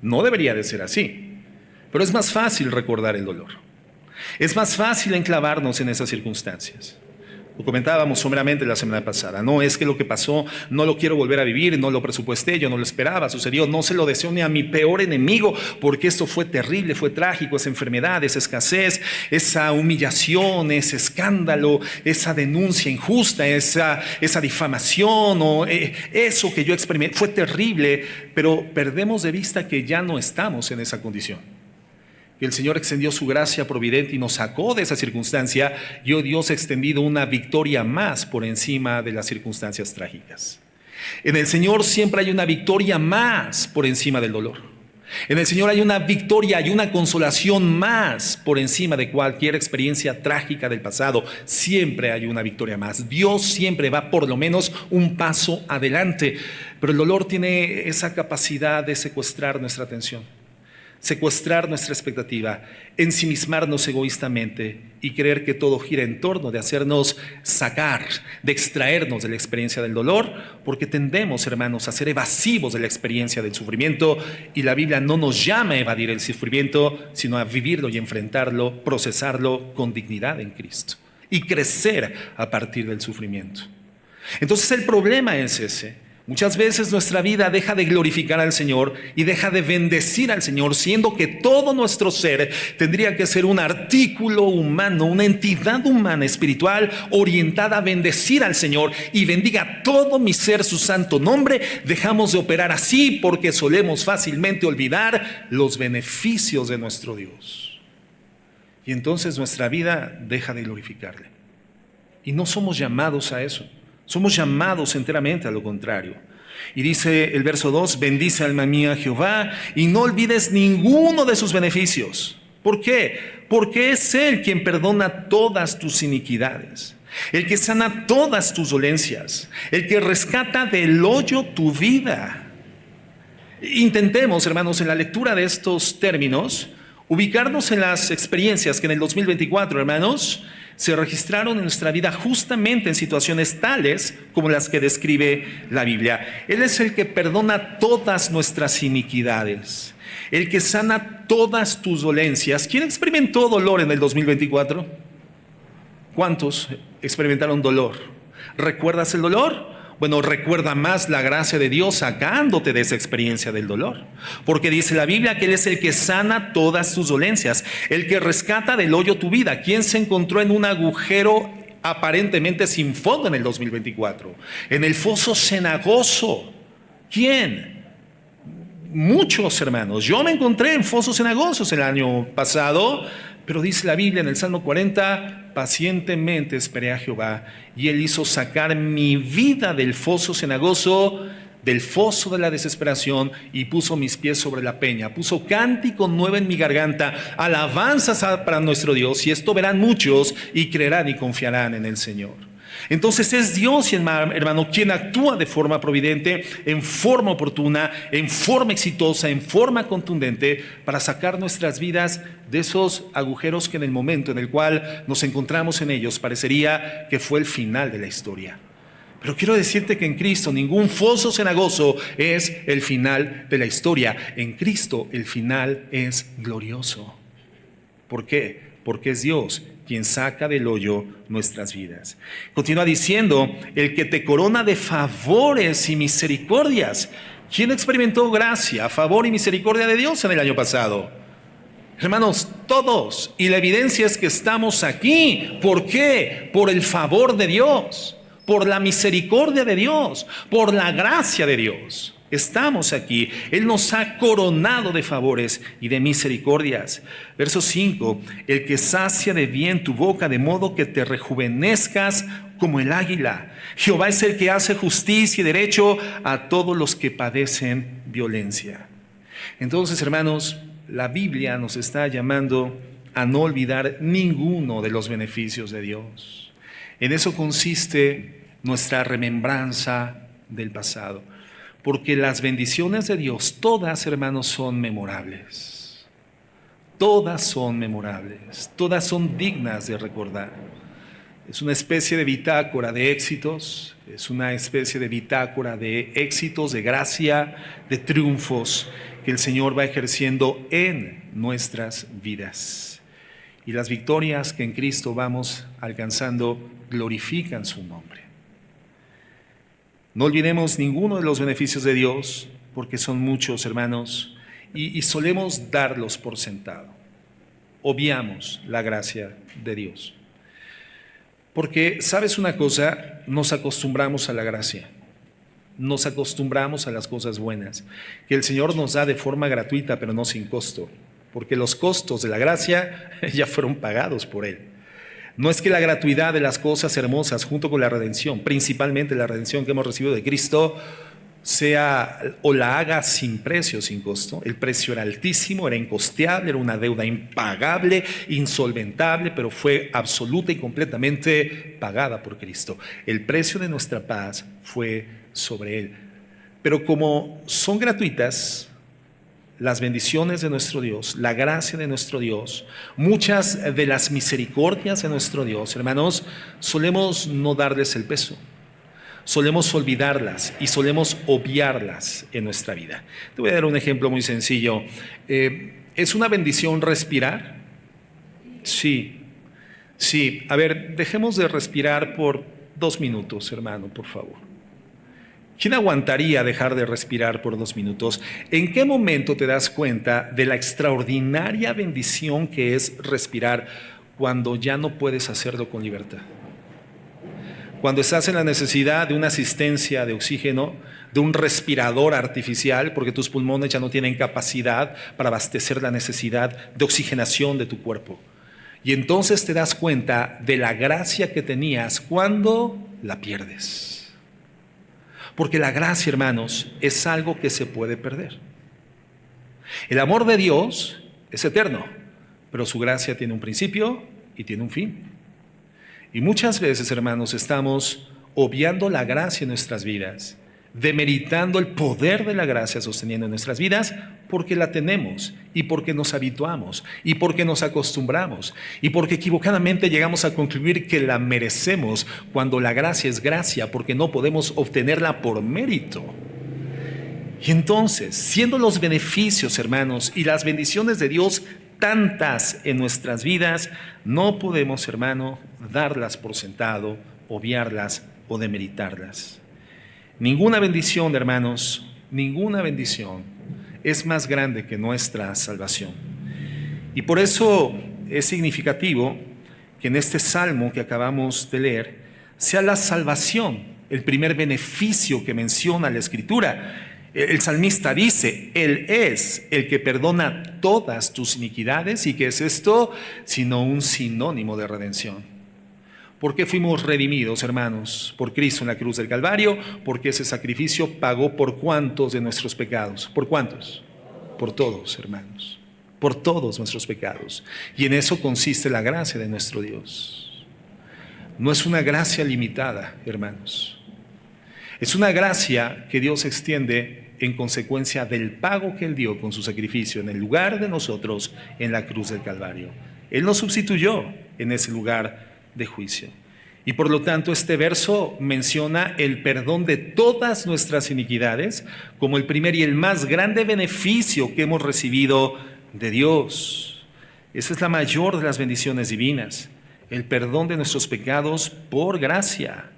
B: No debería de ser así. Pero es más fácil recordar el dolor. Es más fácil enclavarnos en esas circunstancias. Lo comentábamos someramente la semana pasada. No es que lo que pasó no lo quiero volver a vivir, no lo presupuesté, yo no lo esperaba, sucedió, no se lo deseo ni a mi peor enemigo, porque esto fue terrible, fue trágico, esa enfermedad, esa escasez, esa humillación, ese escándalo, esa denuncia injusta, esa difamación, o eso que yo experimenté, fue terrible, pero perdemos de vista que ya no estamos en esa condición. Que el Señor extendió su gracia providente y nos sacó de esa circunstancia, y hoy Dios ha extendido una victoria más por encima de las circunstancias trágicas. En el Señor siempre hay una victoria más por encima del dolor. En el Señor hay una victoria y una consolación más por encima de cualquier experiencia trágica del pasado. Siempre hay una victoria más. Dios siempre va por lo menos un paso adelante, pero el dolor tiene esa capacidad de secuestrar nuestra atención, secuestrar nuestra expectativa, ensimismarnos egoístamente y creer que todo gira en torno de hacernos sacar, de extraernos de la experiencia del dolor, porque tendemos, hermanos, a ser evasivos de la experiencia del sufrimiento, y la Biblia no nos llama a evadir el sufrimiento, sino a vivirlo y enfrentarlo, procesarlo con dignidad en Cristo y crecer a partir del sufrimiento. Entonces el problema es ese. Muchas veces nuestra vida deja de glorificar al Señor y deja de bendecir al Señor, siendo que todo nuestro ser tendría que ser un artículo humano, una entidad humana espiritual orientada a bendecir al Señor. Y bendiga todo mi ser su santo nombre. Dejamos de operar así porque solemos fácilmente olvidar los beneficios de nuestro Dios. Y entonces nuestra vida deja de glorificarle. Y no somos llamados a eso. Somos llamados enteramente a lo contrario. Y dice el verso 2: bendice alma mía a Jehová y no olvides ninguno de sus beneficios. ¿Por qué? Porque es Él quien perdona todas tus iniquidades, el que sana todas tus dolencias, el que rescata del hoyo tu vida. Intentemos, hermanos, en la lectura de estos términos, ubicarnos en las experiencias que en el 2024, hermanos, se registraron en nuestra vida justamente en situaciones tales como las que describe la Biblia. Él es el que perdona todas nuestras iniquidades, el que sana todas tus dolencias. ¿Quién experimentó dolor en el 2024? ¿Cuántos experimentaron dolor? ¿Recuerdas el dolor? Bueno, recuerda más la gracia de Dios sacándote de esa experiencia del dolor. Porque dice la Biblia que Él es el que sana todas tus dolencias, el que rescata del hoyo tu vida. ¿Quién se encontró en un agujero aparentemente sin fondo en el 2024? En el foso cenagoso. ¿Quién? Muchos hermanos. Yo me encontré en fosos cenagosos el año pasado, pero dice la Biblia en el Salmo 40, pacientemente esperé a Jehová y Él hizo sacar mi vida del foso cenagoso, del foso de la desesperación, y puso mis pies sobre la peña, puso cántico nuevo en mi garganta, alabanzas para nuestro Dios, y esto verán muchos y creerán y confiarán en el Señor. Entonces es Dios, hermano, quien actúa de forma providente, en forma oportuna, en forma exitosa, en forma contundente, para sacar nuestras vidas de esos agujeros que en el momento en el cual nos encontramos en ellos parecería que fue el final de la historia. Pero quiero decirte que en Cristo ningún foso cenagoso es el final de la historia. En Cristo el final es glorioso. ¿Por qué? Porque es Dios quien saca del hoyo nuestras vidas. Continúa diciendo, el que te corona de favores y misericordias. ¿Quién experimentó gracia, favor y misericordia de Dios en el año pasado? Hermanos, todos. Y la evidencia es que estamos aquí. ¿Por qué? Por el favor de Dios, por la misericordia de Dios, por la gracia de Dios. Estamos aquí. Él nos ha coronado de favores y de misericordias. Verso 5, el que sacia de bien tu boca de modo que te rejuvenezcas como el águila. Jehová es el que hace justicia y derecho a todos los que padecen violencia. Entonces, hermanos, la Biblia nos está llamando a no olvidar ninguno de los beneficios de Dios. En eso consiste nuestra remembranza del pasado. Porque las bendiciones de Dios, todas, hermanos, son memorables. Todas son memorables. Todas son dignas de recordar. Es una especie de bitácora de éxitos. Es una especie de bitácora de éxitos, de gracia, de triunfos que el Señor va ejerciendo en nuestras vidas. Y las victorias que en Cristo vamos alcanzando glorifican su nombre. No olvidemos ninguno de los beneficios de Dios, porque son muchos, hermanos, y solemos darlos por sentado. Obviamos la gracia de Dios. Porque, ¿sabes una cosa? Nos acostumbramos a la gracia. Nos acostumbramos a las cosas buenas, que el Señor nos da de forma gratuita, pero no sin costo. Porque los costos de la gracia ya fueron pagados por Él. No es que la gratuidad de las cosas hermosas junto con la redención, principalmente la redención que hemos recibido de Cristo, sea o la haga sin precio, sin costo. El precio era altísimo, era incosteable, era una deuda impagable, insolventable, pero fue absoluta y completamente pagada por Cristo. El precio de nuestra paz fue sobre Él. Pero como son gratuitas, las bendiciones de nuestro Dios, la gracia de nuestro Dios, muchas de las misericordias de nuestro Dios, hermanos, solemos no darles el peso, solemos olvidarlas y solemos obviarlas en nuestra vida. Te voy a dar un ejemplo muy sencillo. ¿Es una bendición respirar? Sí. A ver, dejemos de respirar por 2 minutos, hermano, por favor. ¿Quién aguantaría dejar de respirar por 2 minutos? ¿En qué momento te das cuenta de la extraordinaria bendición que es respirar cuando ya no puedes hacerlo con libertad? Cuando estás en la necesidad de una asistencia de oxígeno, de un respirador artificial, porque tus pulmones ya no tienen capacidad para abastecer la necesidad de oxigenación de tu cuerpo. Y entonces te das cuenta de la gracia que tenías cuando la pierdes. Porque la gracia, hermanos, es algo que se puede perder. El amor de Dios es eterno, pero su gracia tiene un principio y tiene un fin. Y muchas veces, hermanos, estamos obviando la gracia en nuestras vidas, demeritando el poder de la gracia sosteniendo nuestras vidas, porque la tenemos y porque nos habituamos y porque nos acostumbramos y porque equivocadamente llegamos a concluir que la merecemos cuando la gracia es gracia, porque no podemos obtenerla por mérito. Y entonces, siendo los beneficios, hermanos, y las bendiciones de Dios tantas en nuestras vidas, no podemos, hermano, darlas por sentado, obviarlas o demeritarlas. Ninguna bendición, hermanos, ninguna bendición es más grande que nuestra salvación. Y por eso es significativo que en este salmo que acabamos de leer sea la salvación el primer beneficio que menciona la Escritura. El salmista dice, Él es el que perdona todas tus iniquidades. ¿Y qué es esto? Sino un sinónimo de redención. ¿Por qué fuimos redimidos, hermanos? Por Cristo en la cruz del Calvario, porque ese sacrificio pagó por cuántos de nuestros pecados. ¿Por cuántos? Por todos, hermanos. Por todos nuestros pecados. Y en eso consiste la gracia de nuestro Dios. No es una gracia limitada, hermanos. Es una gracia que Dios extiende en consecuencia del pago que Él dio con su sacrificio en el lugar de nosotros en la cruz del Calvario. Él nos sustituyó en ese lugar de juicio. Y por lo tanto este verso menciona el perdón de todas nuestras iniquidades como el primer y el más grande beneficio que hemos recibido de Dios. Esa es la mayor de las bendiciones divinas, el perdón de nuestros pecados por gracia.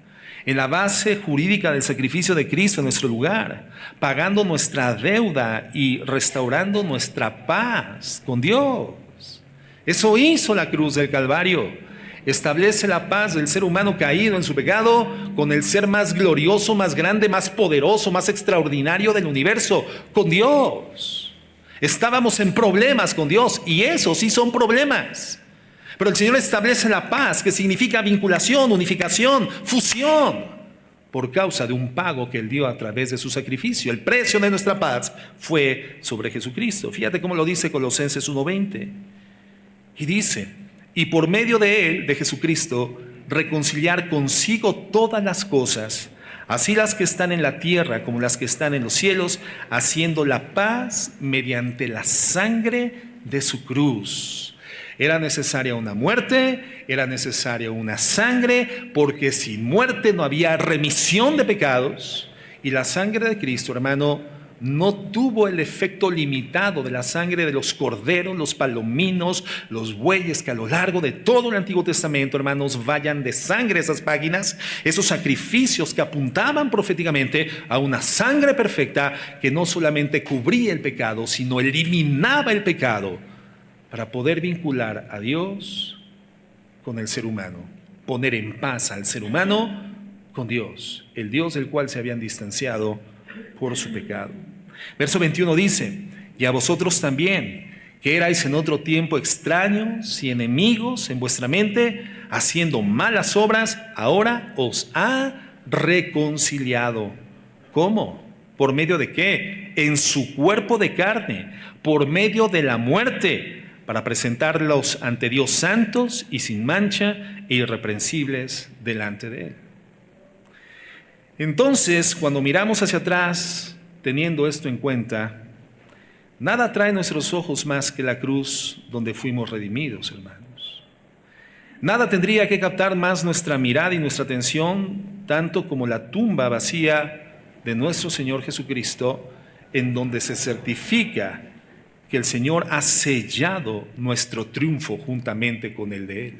B: En la base jurídica del sacrificio de Cristo en nuestro lugar, pagando nuestra deuda y restaurando nuestra paz con Dios. Eso hizo la cruz del Calvario. Establece la paz del ser humano caído en su pecado con el ser más glorioso, más grande, más poderoso, más extraordinario del universo, con Dios. Estábamos en problemas con Dios y esos sí son problemas. Pero el Señor establece la paz, que significa vinculación, unificación, fusión, por causa de un pago que Él dio a través de su sacrificio. El precio de nuestra paz fue sobre Jesucristo. Fíjate cómo lo dice Colosenses 1:20. Y dice, y por medio de Él, de Jesucristo, reconciliar consigo todas las cosas, así las que están en la tierra como las que están en los cielos, haciendo la paz mediante la sangre de su cruz. Era necesaria una muerte, era necesaria una sangre, porque sin muerte no había remisión de pecados. Y la sangre de Cristo, hermano, no tuvo el efecto limitado de la sangre de los corderos, los palominos, los bueyes, que a lo largo de todo el Antiguo Testamento, hermanos, vayan de sangre esas páginas, esos sacrificios que apuntaban proféticamente a una sangre perfecta que no solamente cubría el pecado, sino eliminaba el pecado, para poder vincular a Dios con el ser humano, poner en paz al ser humano con Dios, el Dios del cual se habían distanciado por su pecado. Verso 21 dice, y a vosotros también, que erais en otro tiempo extraños y enemigos en vuestra mente, haciendo malas obras, ahora os ha reconciliado. ¿Cómo? ¿Por medio de qué? En su cuerpo de carne, por medio de la muerte, para presentarlos ante Dios santos y sin mancha e irreprensibles delante de Él. Entonces, cuando miramos hacia atrás, teniendo esto en cuenta, nada atrae nuestros ojos más que la cruz donde fuimos redimidos, hermanos. Nada tendría que captar más nuestra mirada y nuestra atención, tanto como la tumba vacía de nuestro Señor Jesucristo, en donde se certifica que el Señor ha sellado nuestro triunfo juntamente con el de Él.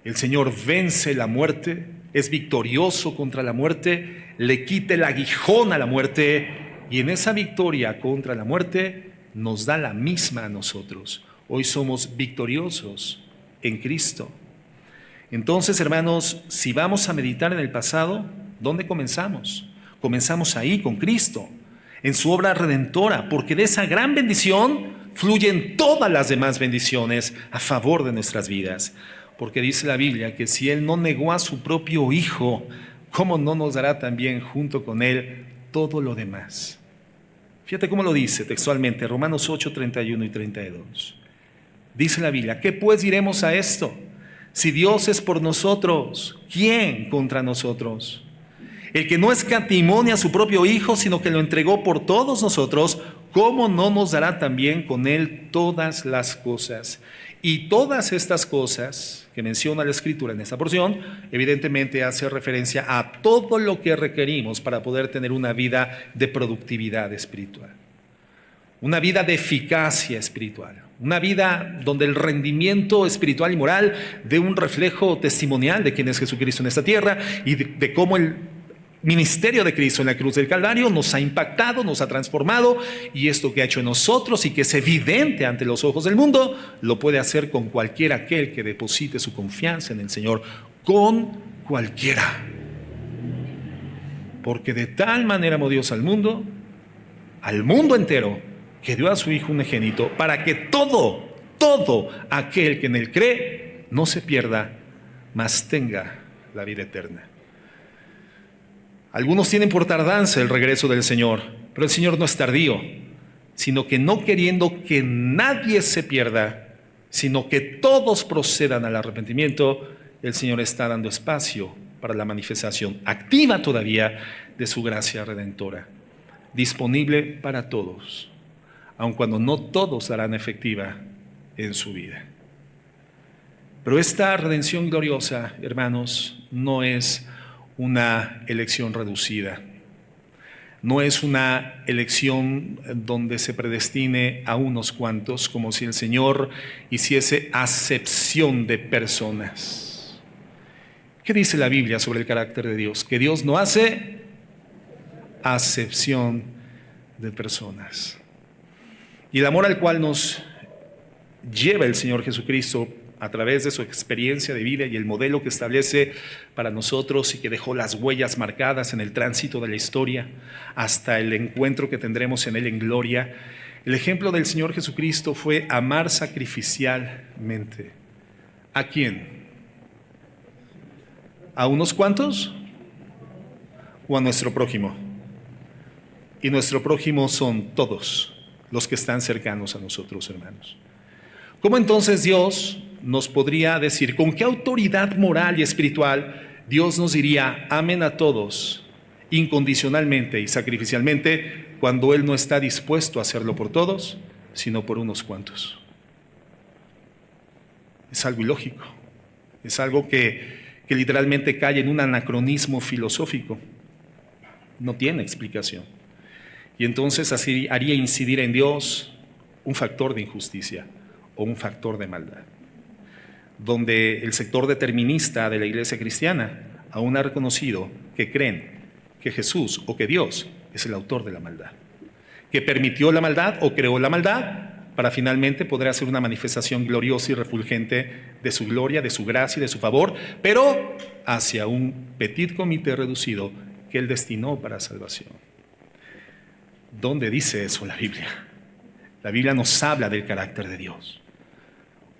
B: El Señor vence la muerte, es victorioso contra la muerte, le quita el aguijón a la muerte, y en esa victoria contra la muerte nos da la misma a nosotros. Hoy somos victoriosos en Cristo. Entonces, hermanos, si vamos a meditar en el pasado, ¿dónde comenzamos? Comenzamos ahí con Cristo, en su obra redentora, porque de esa gran bendición fluyen todas las demás bendiciones a favor de nuestras vidas. Porque dice la Biblia que si Él no negó a su propio Hijo, ¿cómo no nos dará también junto con Él todo lo demás? Fíjate cómo lo dice textualmente, Romanos 8, 31 y 32. Dice la Biblia, ¿qué pues diremos a esto? Si Dios es por nosotros, ¿quién contra nosotros? El que no escatimó a su propio Hijo, sino que lo entregó por todos nosotros, ¿cómo no nos dará también con Él todas las cosas? Y todas estas cosas que menciona la Escritura en esta porción, evidentemente hace referencia a todo lo que requerimos para poder tener una vida de productividad espiritual, una vida de eficacia espiritual, Una vida donde el rendimiento espiritual y moral dé un reflejo testimonial de quién es Jesucristo en esta tierra y de cómo el ministerio de Cristo en la cruz del Calvario nos ha impactado, nos ha transformado, y esto que ha hecho en nosotros y que es evidente ante los ojos del mundo, lo puede hacer con cualquiera aquel que deposite su confianza en el Señor, con cualquiera. Porque de tal manera amó Dios al mundo entero, que dio a su Hijo unigénito, para que todo aquel que en él cree no se pierda, mas tenga la vida eterna. Algunos tienen por tardanza el regreso del Señor, pero el Señor no es tardío, sino que no queriendo que nadie se pierda, sino que todos procedan al arrepentimiento, el Señor está dando espacio para la manifestación activa todavía de su gracia redentora, disponible para todos, aun cuando no todos la harán efectiva en su vida. Pero esta redención gloriosa, hermanos, no es una elección reducida. No es una elección donde se predestine a unos cuantos, como si el Señor hiciese acepción de personas. ¿Qué dice la Biblia sobre el carácter de Dios? Que Dios no hace acepción de personas. Y el amor al cual nos lleva el Señor Jesucristo a través de su experiencia de vida y el modelo que establece para nosotros y que dejó las huellas marcadas en el tránsito de la historia hasta el encuentro que tendremos en Él en gloria. El ejemplo del Señor Jesucristo fue amar sacrificialmente. ¿A quién? ¿A unos cuantos? ¿O a nuestro prójimo? Y nuestro prójimo son todos los que están cercanos a nosotros, hermanos. ¿Cómo entonces Dios nos podría decir, con qué autoridad moral y espiritual Dios nos diría, amen a todos incondicionalmente y sacrificialmente, cuando Él no está dispuesto a hacerlo por todos, sino por unos cuantos? Es algo ilógico, es algo que literalmente cae en un anacronismo filosófico, no tiene explicación. Y entonces así haría incidir en Dios un factor de injusticia o un factor de maldad, donde el sector determinista de la iglesia cristiana aún ha reconocido que creen que Jesús o que Dios es el autor de la maldad, que permitió la maldad o creó la maldad para finalmente poder hacer una manifestación gloriosa y refulgente de su gloria, de su gracia y de su favor, pero hacia un petit comité reducido que Él destinó para salvación. ¿Dónde dice eso la Biblia? La Biblia nos habla del carácter de Dios.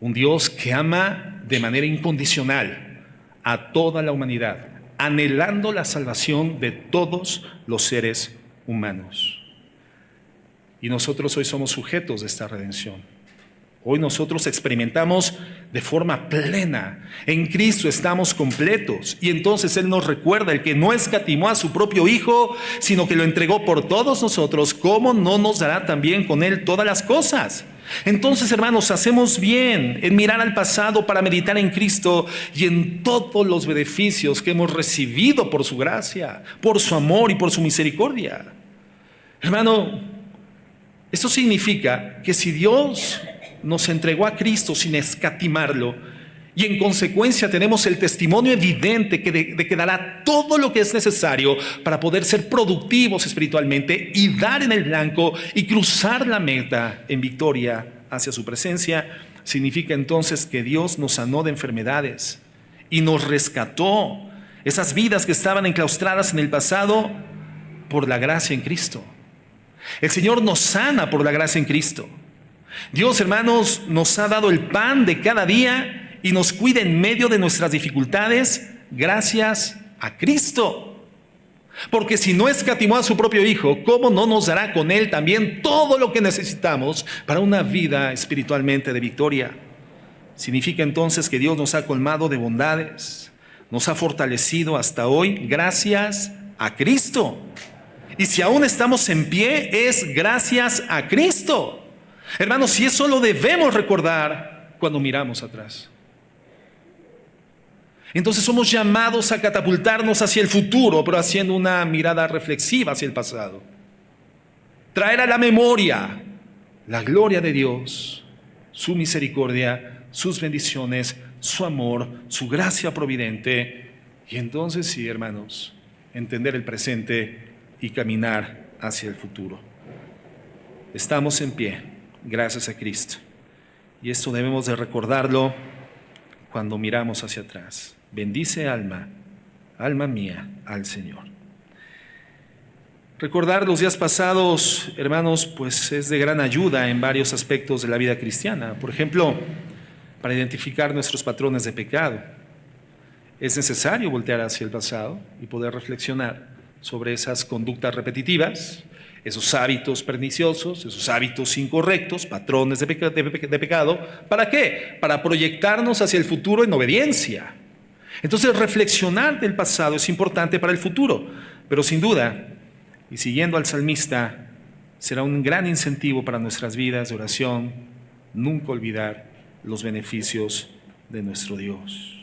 B: Un Dios que ama de manera incondicional a toda la humanidad, anhelando la salvación de todos los seres humanos. Y nosotros hoy somos sujetos de esta redención. Hoy nosotros experimentamos de forma plena. En Cristo estamos completos. Y entonces Él nos recuerda, el que no escatimó a su propio Hijo, sino que lo entregó por todos nosotros, ¿cómo no nos dará también con Él todas las cosas? Entonces, hermanos, hacemos bien en mirar al pasado para meditar en Cristo y en todos los beneficios que hemos recibido por su gracia, por su amor y por su misericordia. Hermano, esto significa que si Dios nos entregó a Cristo sin escatimarlo, y en consecuencia tenemos el testimonio evidente de que dará todo lo que es necesario para poder ser productivos espiritualmente y dar en el blanco y cruzar la meta en victoria hacia su presencia, significa entonces que Dios nos sanó de enfermedades y nos rescató esas vidas que estaban enclaustradas en el pasado por la gracia en Cristo. El Señor nos sana por la gracia en Cristo. Dios, hermanos, nos ha dado el pan de cada día y nos cuida en medio de nuestras dificultades gracias a Cristo. Porque si no escatimó a su propio Hijo, ¿cómo no nos dará con Él también todo lo que necesitamos para una vida espiritualmente de victoria? Significa entonces que Dios nos ha colmado de bondades, nos ha fortalecido hasta hoy gracias a Cristo. Y si aún estamos en pie, es gracias a Cristo. Hermanos, si eso lo debemos recordar cuando miramos atrás. Entonces somos llamados a catapultarnos hacia el futuro, pero haciendo una mirada reflexiva hacia el pasado. Traer a la memoria la gloria de Dios, su misericordia, sus bendiciones, su amor, su gracia providente. Y entonces sí, hermanos, entender el presente y caminar hacia el futuro. Estamos en pie, gracias a Cristo. Y esto debemos de recordarlo cuando miramos hacia atrás. Bendice alma, alma mía, al Señor. Recordar los días pasados, hermanos, pues es de gran ayuda en varios aspectos de la vida cristiana. Por ejemplo, para identificar nuestros patrones de pecado. Es necesario voltear hacia el pasado y poder reflexionar sobre esas conductas repetitivas, esos hábitos perniciosos, esos hábitos incorrectos, patrones de pecado. ¿Para qué? Para proyectarnos hacia el futuro en obediencia. Entonces, reflexionar del pasado es importante para el futuro, pero sin duda, y siguiendo al salmista, será un gran incentivo para nuestras vidas de oración, nunca olvidar los beneficios de nuestro Dios.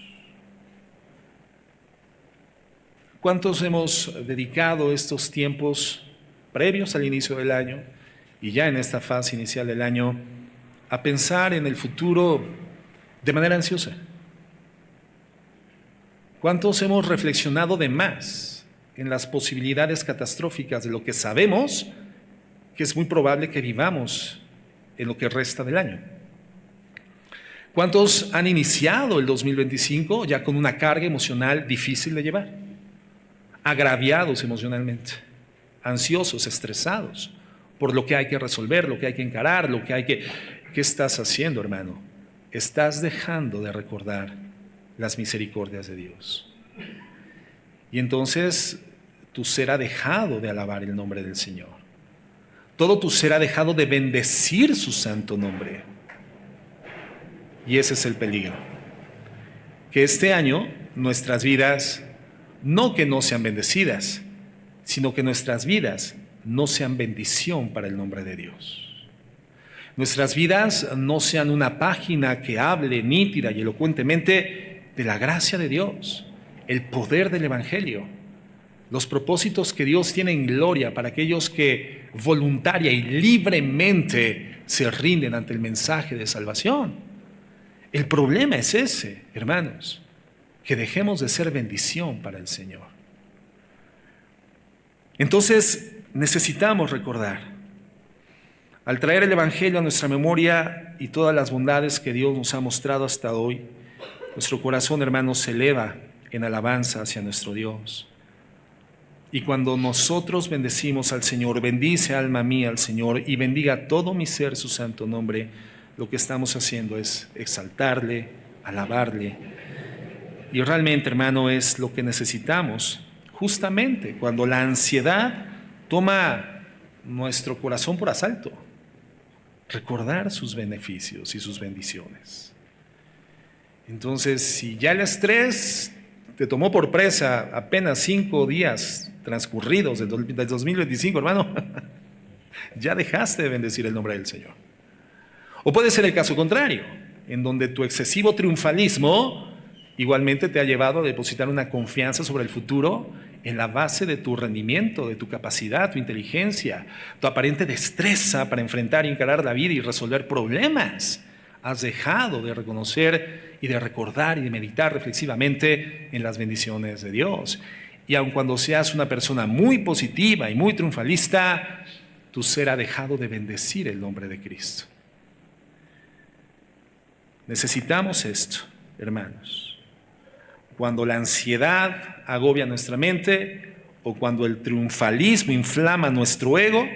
B: ¿Cuántos hemos dedicado estos tiempos previos al inicio del año y ya en esta fase inicial del año a pensar en el futuro de manera ansiosa? ¿Cuántos hemos reflexionado de más en las posibilidades catastróficas de lo que sabemos que es muy probable que vivamos en lo que resta del año? ¿Cuántos han iniciado el 2025 ya con una carga emocional difícil de llevar? Agraviados emocionalmente, ansiosos, estresados por lo que hay que resolver, lo que hay que encarar, lo que hay que... ¿Qué estás haciendo, hermano? Estás dejando de recordar las misericordias de Dios. Y entonces tu ser ha dejado de alabar el nombre del Señor. Todo tu ser ha dejado de bendecir su santo nombre. Y ese es el peligro. Que este año nuestras vidas, no que no sean bendecidas, sino que nuestras vidas no sean bendición para el nombre de Dios. Nuestras vidas no sean una página que hable nítida y elocuentemente de la gracia de Dios, el poder del Evangelio, los propósitos que Dios tiene en gloria para aquellos que voluntaria y libremente se rinden ante el mensaje de salvación. El problema es ese, hermanos, que dejemos de ser bendición para el Señor. Entonces necesitamos recordar, al traer el Evangelio a nuestra memoria y todas las bondades que Dios nos ha mostrado hasta hoy, nuestro corazón, hermanos, se eleva en alabanza hacia nuestro Dios. Y cuando nosotros bendecimos al Señor, bendice alma mía al Señor y bendiga todo mi ser su santo nombre, lo que estamos haciendo es exaltarle, alabarle. Y realmente, hermano, es lo que necesitamos justamente cuando la ansiedad toma nuestro corazón por asalto. Recordar sus beneficios y sus bendiciones. Entonces, si ya el estrés te tomó por presa apenas 5 días transcurridos del 2025, hermano, ya dejaste de bendecir el nombre del Señor. O puede ser el caso contrario, en donde tu excesivo triunfalismo igualmente te ha llevado a depositar una confianza sobre el futuro en la base de tu rendimiento, de tu capacidad, tu inteligencia, tu aparente destreza para enfrentar y encarar la vida y resolver problemas. Has dejado de reconocer y de recordar y de meditar reflexivamente en las bendiciones de Dios. Y aun cuando seas una persona muy positiva y muy triunfalista, tu ser ha dejado de bendecir el nombre de Cristo. Necesitamos esto, hermanos. Cuando la ansiedad agobia nuestra mente o cuando el triunfalismo inflama nuestro ego,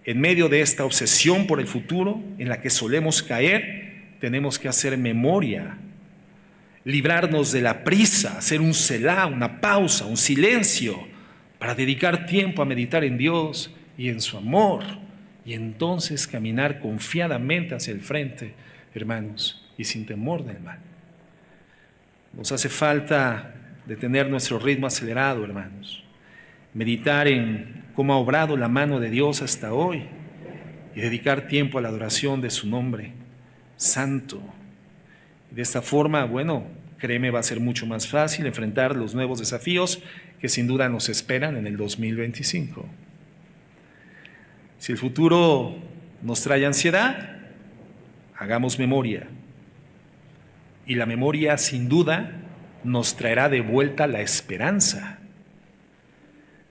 B: en medio de esta obsesión por el futuro en la que solemos caer, tenemos que hacer memoria, librarnos de la prisa, hacer un selá, una pausa, un silencio, para dedicar tiempo a meditar en Dios y en su amor, y entonces caminar confiadamente hacia el frente, hermanos, y sin temor del mal. Nos hace falta detener nuestro ritmo acelerado, hermanos, meditar en cómo ha obrado la mano de Dios hasta hoy y dedicar tiempo a la adoración de su nombre santo. De esta forma, bueno, créeme, va a ser mucho más fácil enfrentar los nuevos desafíos que sin duda nos esperan en el 2025. Si el futuro nos trae ansiedad, hagamos memoria. Y la memoria, sin duda, nos traerá de vuelta la esperanza.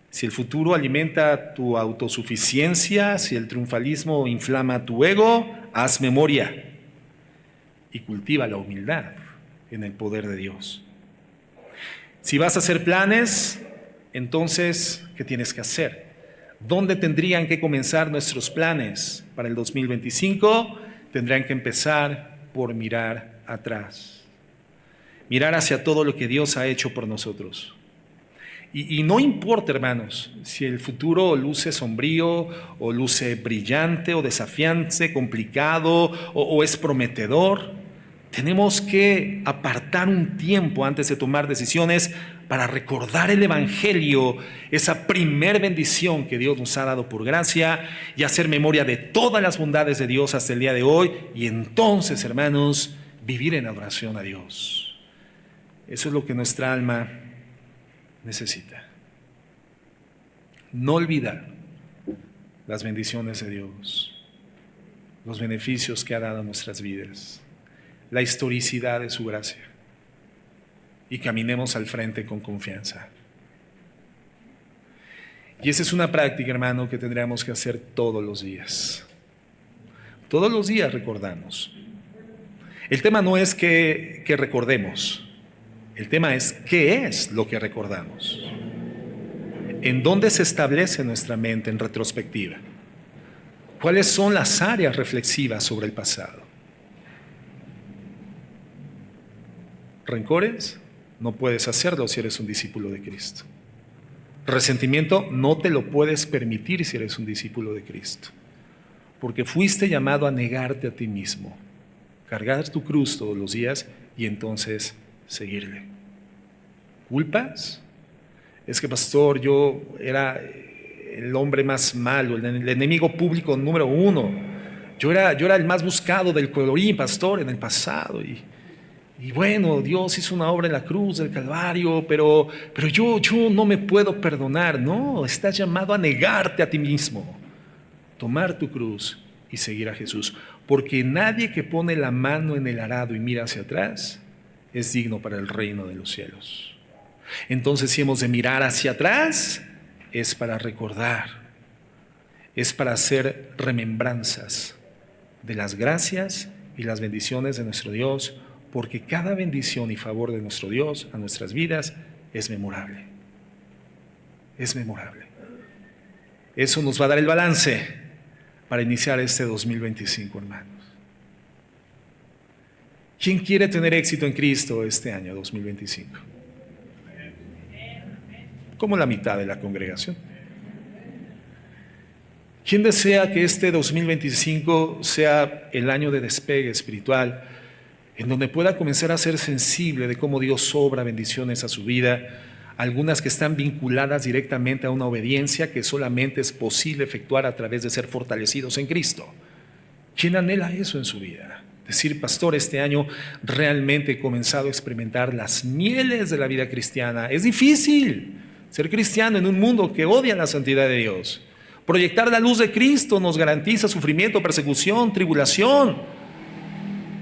B: Si el futuro alimenta tu autosuficiencia, si el triunfalismo inflama tu ego, haz memoria y cultiva la humildad en el poder de Dios. Si vas a hacer planes, entonces, ¿qué tienes que hacer? ¿Dónde tendrían que comenzar nuestros planes para el 2025? Tendrían que empezar por mirar atrás. Mirar hacia todo lo que Dios ha hecho por nosotros. Y no importa, hermanos, si el futuro luce sombrío, o luce brillante, o desafiante, complicado, o es prometedor. Tenemos que apartar un tiempo antes de tomar decisiones para recordar el Evangelio, esa primer bendición que Dios nos ha dado por gracia, y hacer memoria de todas las bondades de Dios hasta el día de hoy, y entonces, hermanos, vivir en adoración a Dios. Eso es lo que nuestra alma necesita. No olvidar las bendiciones de Dios, los beneficios que ha dado a nuestras vidas, la historicidad de su gracia, y caminemos al frente con confianza. Y esa es una práctica, hermano, que tendríamos que hacer todos los días. Todos los días recordamos. El tema no es que recordemos, el tema es qué es lo que recordamos. ¿En dónde se establece nuestra mente en retrospectiva? ¿Cuáles son las áreas reflexivas sobre el pasado? ¿Rencores? No puedes hacerlo si eres un discípulo de Cristo. Resentimiento no te lo puedes permitir si eres un discípulo de Cristo, porque fuiste llamado a negarte a ti mismo, cargar tu cruz todos los días y entonces seguirle. ¿Culpas? Es que, pastor, yo era el hombre más malo, el enemigo público número 1. Yo era el más buscado del colorín, pastor, en el pasado. Y bueno, Dios hizo una obra en la cruz del Calvario, pero yo no me puedo perdonar. No, estás llamado a negarte a ti mismo, tomar tu cruz y seguir a Jesús. Porque nadie que pone la mano en el arado y mira hacia atrás es digno para el reino de los cielos. Entonces, si hemos de mirar hacia atrás, es para recordar, es para hacer remembranzas de las gracias y las bendiciones de nuestro Dios, porque cada bendición y favor de nuestro Dios a nuestras vidas es memorable. Es memorable. Eso nos va a dar el balance para iniciar este 2025, hermanos. ¿Quién quiere tener éxito en Cristo este año 2025? Como la mitad de la congregación. ¿Quién desea que este 2025 sea el año de despegue espiritual, en donde pueda comenzar a ser sensible de cómo Dios obra bendiciones a su vida, algunas que están vinculadas directamente a una obediencia que solamente es posible efectuar a través de ser fortalecidos en Cristo? ¿Quién anhela eso en su vida? Decir, pastor, este año realmente he comenzado a experimentar las mieles de la vida cristiana. Es difícil ser cristiano en un mundo que odia la santidad de Dios. Proyectar la luz de Cristo nos garantiza sufrimiento, persecución, tribulación.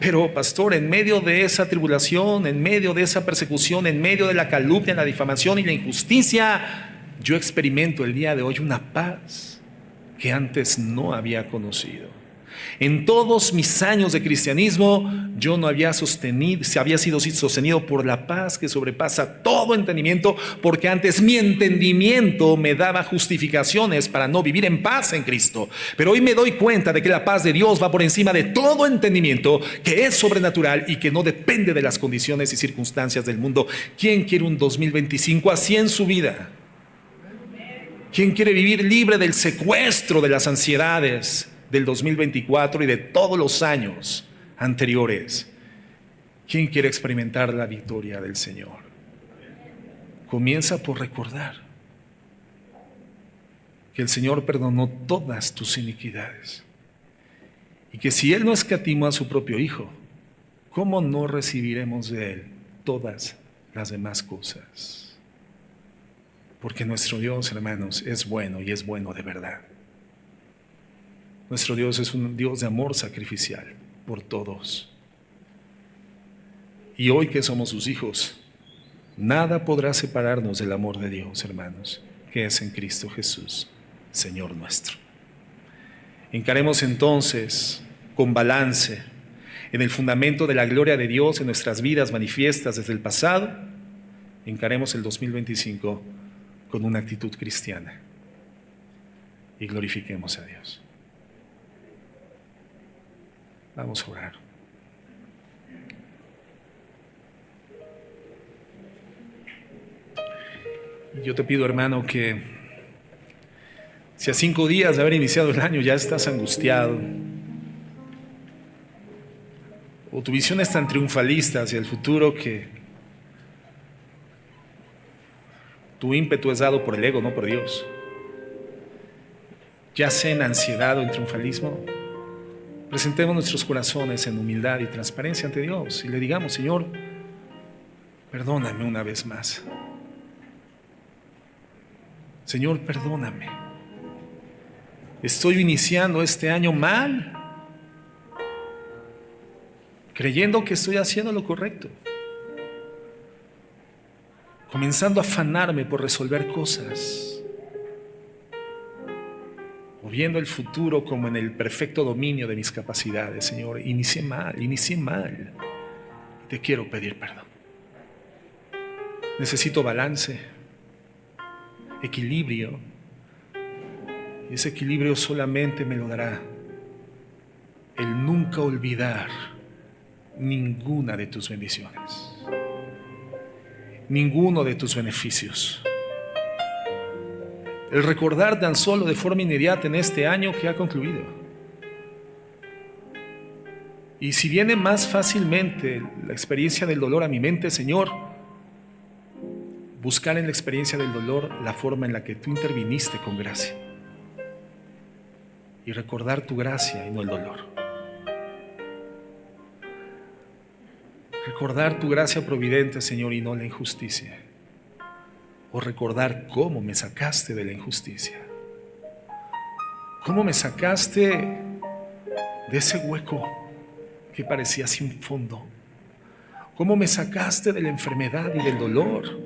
B: Pero, pastor, en medio de esa tribulación, en medio de esa persecución, en medio de la calumnia, la difamación y la injusticia, yo experimento el día de hoy una paz que antes no había conocido. En todos mis años de cristianismo, yo no había sido sostenido por la paz que sobrepasa todo entendimiento, porque antes mi entendimiento me daba justificaciones para no vivir en paz en Cristo. Pero hoy me doy cuenta de que la paz de Dios va por encima de todo entendimiento, que es sobrenatural y que no depende de las condiciones y circunstancias del mundo. ¿Quién quiere un 2025 así en su vida? ¿Quién quiere vivir libre del secuestro de las ansiedades del 2024 y de todos los años anteriores? ¿Quién quiere experimentar la victoria del Señor? Comienza por recordar que el Señor perdonó todas tus iniquidades y que si Él no escatimó a su propio Hijo, ¿cómo no recibiremos de Él todas las demás cosas? Porque nuestro Dios, hermanos, es bueno y es bueno de verdad. Nuestro Dios es un Dios de amor sacrificial. por todos. Y hoy que somos sus hijos, nada podrá separarnos del amor de Dios, hermanos, que es en Cristo Jesús, Señor nuestro. Encaremos entonces con balance, en el fundamento de la gloria de Dios en nuestras vidas manifiestas desde el pasado, encaremos el 2025 con una actitud cristiana y glorifiquemos a Dios. Vamos a orar. Yo te pido, hermano, que si a 5 días de haber iniciado el año ya estás angustiado, o tu visión es tan triunfalista hacia el futuro que tu ímpetu es dado por el ego, no por Dios, ya sea en ansiedad o en triunfalismo, presentemos nuestros corazones en humildad y transparencia ante Dios y le digamos: Señor, perdóname una vez más. Señor, perdóname. Estoy iniciando este año mal, creyendo que estoy haciendo lo correcto, comenzando a afanarme por resolver cosas, o viendo el futuro como en el perfecto dominio de mis capacidades. Señor, inicié mal. Te quiero pedir perdón. Necesito balance, equilibrio, y ese equilibrio solamente me lo dará el nunca olvidar ninguna de tus bendiciones, ninguno de tus beneficios, el recordar tan solo de forma inmediata en este año que ha concluido. Y si viene más fácilmente la experiencia del dolor a mi mente, Señor, buscar en la experiencia del dolor la forma en la que tú interviniste con gracia y recordar tu gracia y no el dolor. Recordar tu gracia providente, Señor, y no la injusticia. O recordar cómo me sacaste de la injusticia, cómo me sacaste de ese hueco que parecía sin fondo, cómo me sacaste de la enfermedad y del dolor,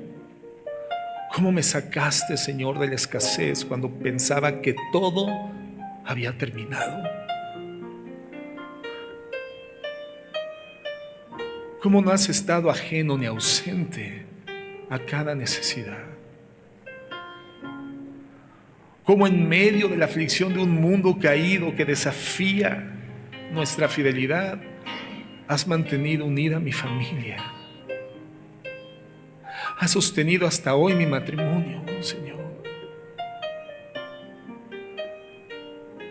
B: cómo me sacaste, Señor, de la escasez cuando pensaba que todo había terminado, cómo no has estado ajeno ni ausente a cada necesidad, cómo en medio de la aflicción de un mundo caído que desafía nuestra fidelidad, has mantenido unida mi familia, has sostenido hasta hoy mi matrimonio, Señor.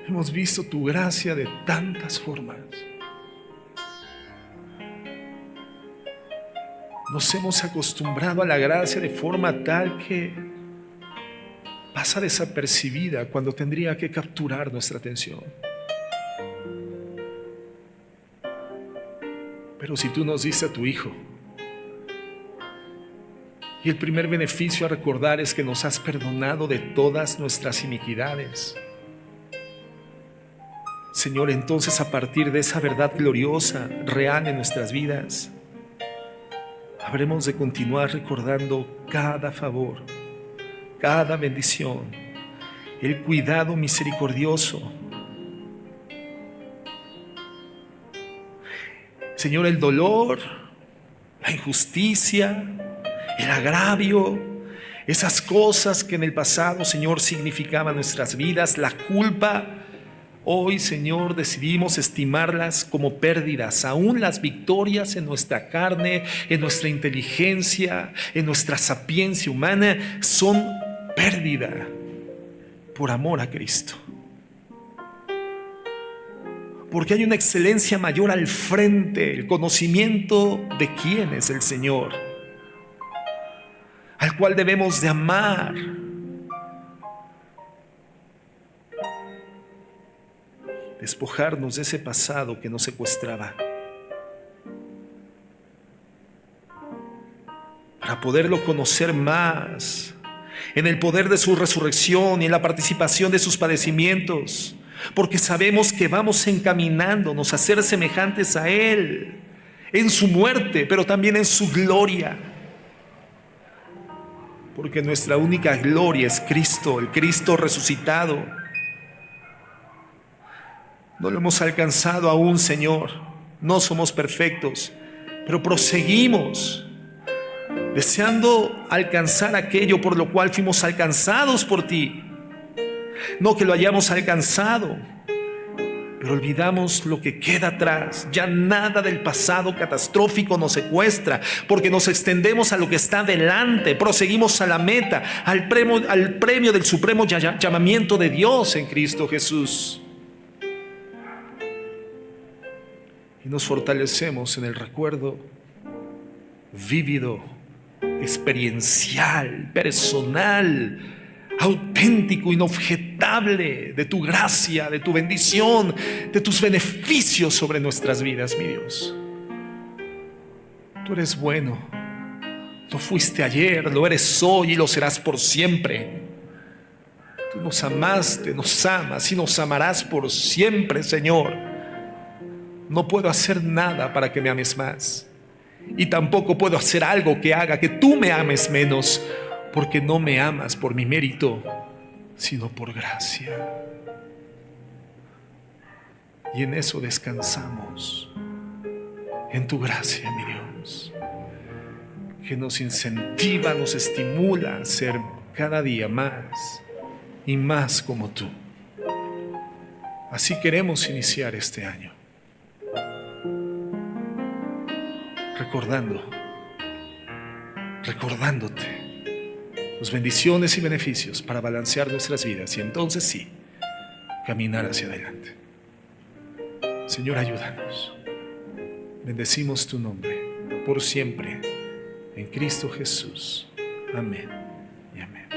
B: Hemos visto tu gracia de tantas formas. Nos hemos acostumbrado a la gracia de forma tal que pasa desapercibida cuando tendría que capturar nuestra atención. Pero si tú nos diste a tu Hijo, y el primer beneficio a recordar es que nos has perdonado de todas nuestras iniquidades, Señor, entonces a partir de esa verdad gloriosa, real en nuestras vidas, habremos de continuar recordando cada favor, cada bendición, el cuidado misericordioso. Señor, el dolor, la injusticia, el agravio, esas cosas que en el pasado, Señor, significaban nuestras vidas, la culpa, hoy, Señor, decidimos estimarlas como pérdidas. Aún las victorias en nuestra carne, en nuestra inteligencia, en nuestra sapiencia humana, son pérdida por amor a Cristo. Porque hay una excelencia mayor al frente, el conocimiento de quién es el Señor, al cual debemos de amar. Despojarnos de ese pasado que nos secuestraba, para poderlo conocer más, en el poder de su resurrección y en la participación de sus padecimientos, porque sabemos que vamos encaminándonos a ser semejantes a Él, en su muerte, pero también en su gloria. Porque nuestra única gloria es Cristo, el Cristo resucitado. No lo hemos alcanzado aún, Señor. No somos perfectos, pero proseguimos deseando alcanzar aquello por lo cual fuimos alcanzados por ti. No que lo hayamos alcanzado, pero olvidamos lo que queda atrás. Ya nada del pasado catastrófico nos secuestra, porque nos extendemos a lo que está delante. Proseguimos a la meta, al premio del supremo llamamiento de Dios en Cristo Jesús. Y nos fortalecemos en el recuerdo vívido, experiencial, personal, auténtico, inobjetable de tu gracia, de tu bendición, de tus beneficios sobre nuestras vidas, mi Dios. Tú eres bueno. Lo fuiste ayer, lo eres hoy y lo serás por siempre. Tú nos amaste, nos amas y nos amarás por siempre, Señor. No puedo hacer nada para que me ames más. Y tampoco puedo hacer algo que haga que tú me ames menos, porque no me amas por mi mérito, sino por gracia. Y en eso descansamos, en tu gracia, mi Dios, que nos incentiva, nos estimula a ser cada día más y más como tú. Así queremos iniciar este año, recordándote tus bendiciones y beneficios para balancear nuestras vidas y entonces sí, caminar hacia adelante. Señor, ayúdanos. Bendecimos tu nombre por siempre en Cristo Jesús. Amén y amén.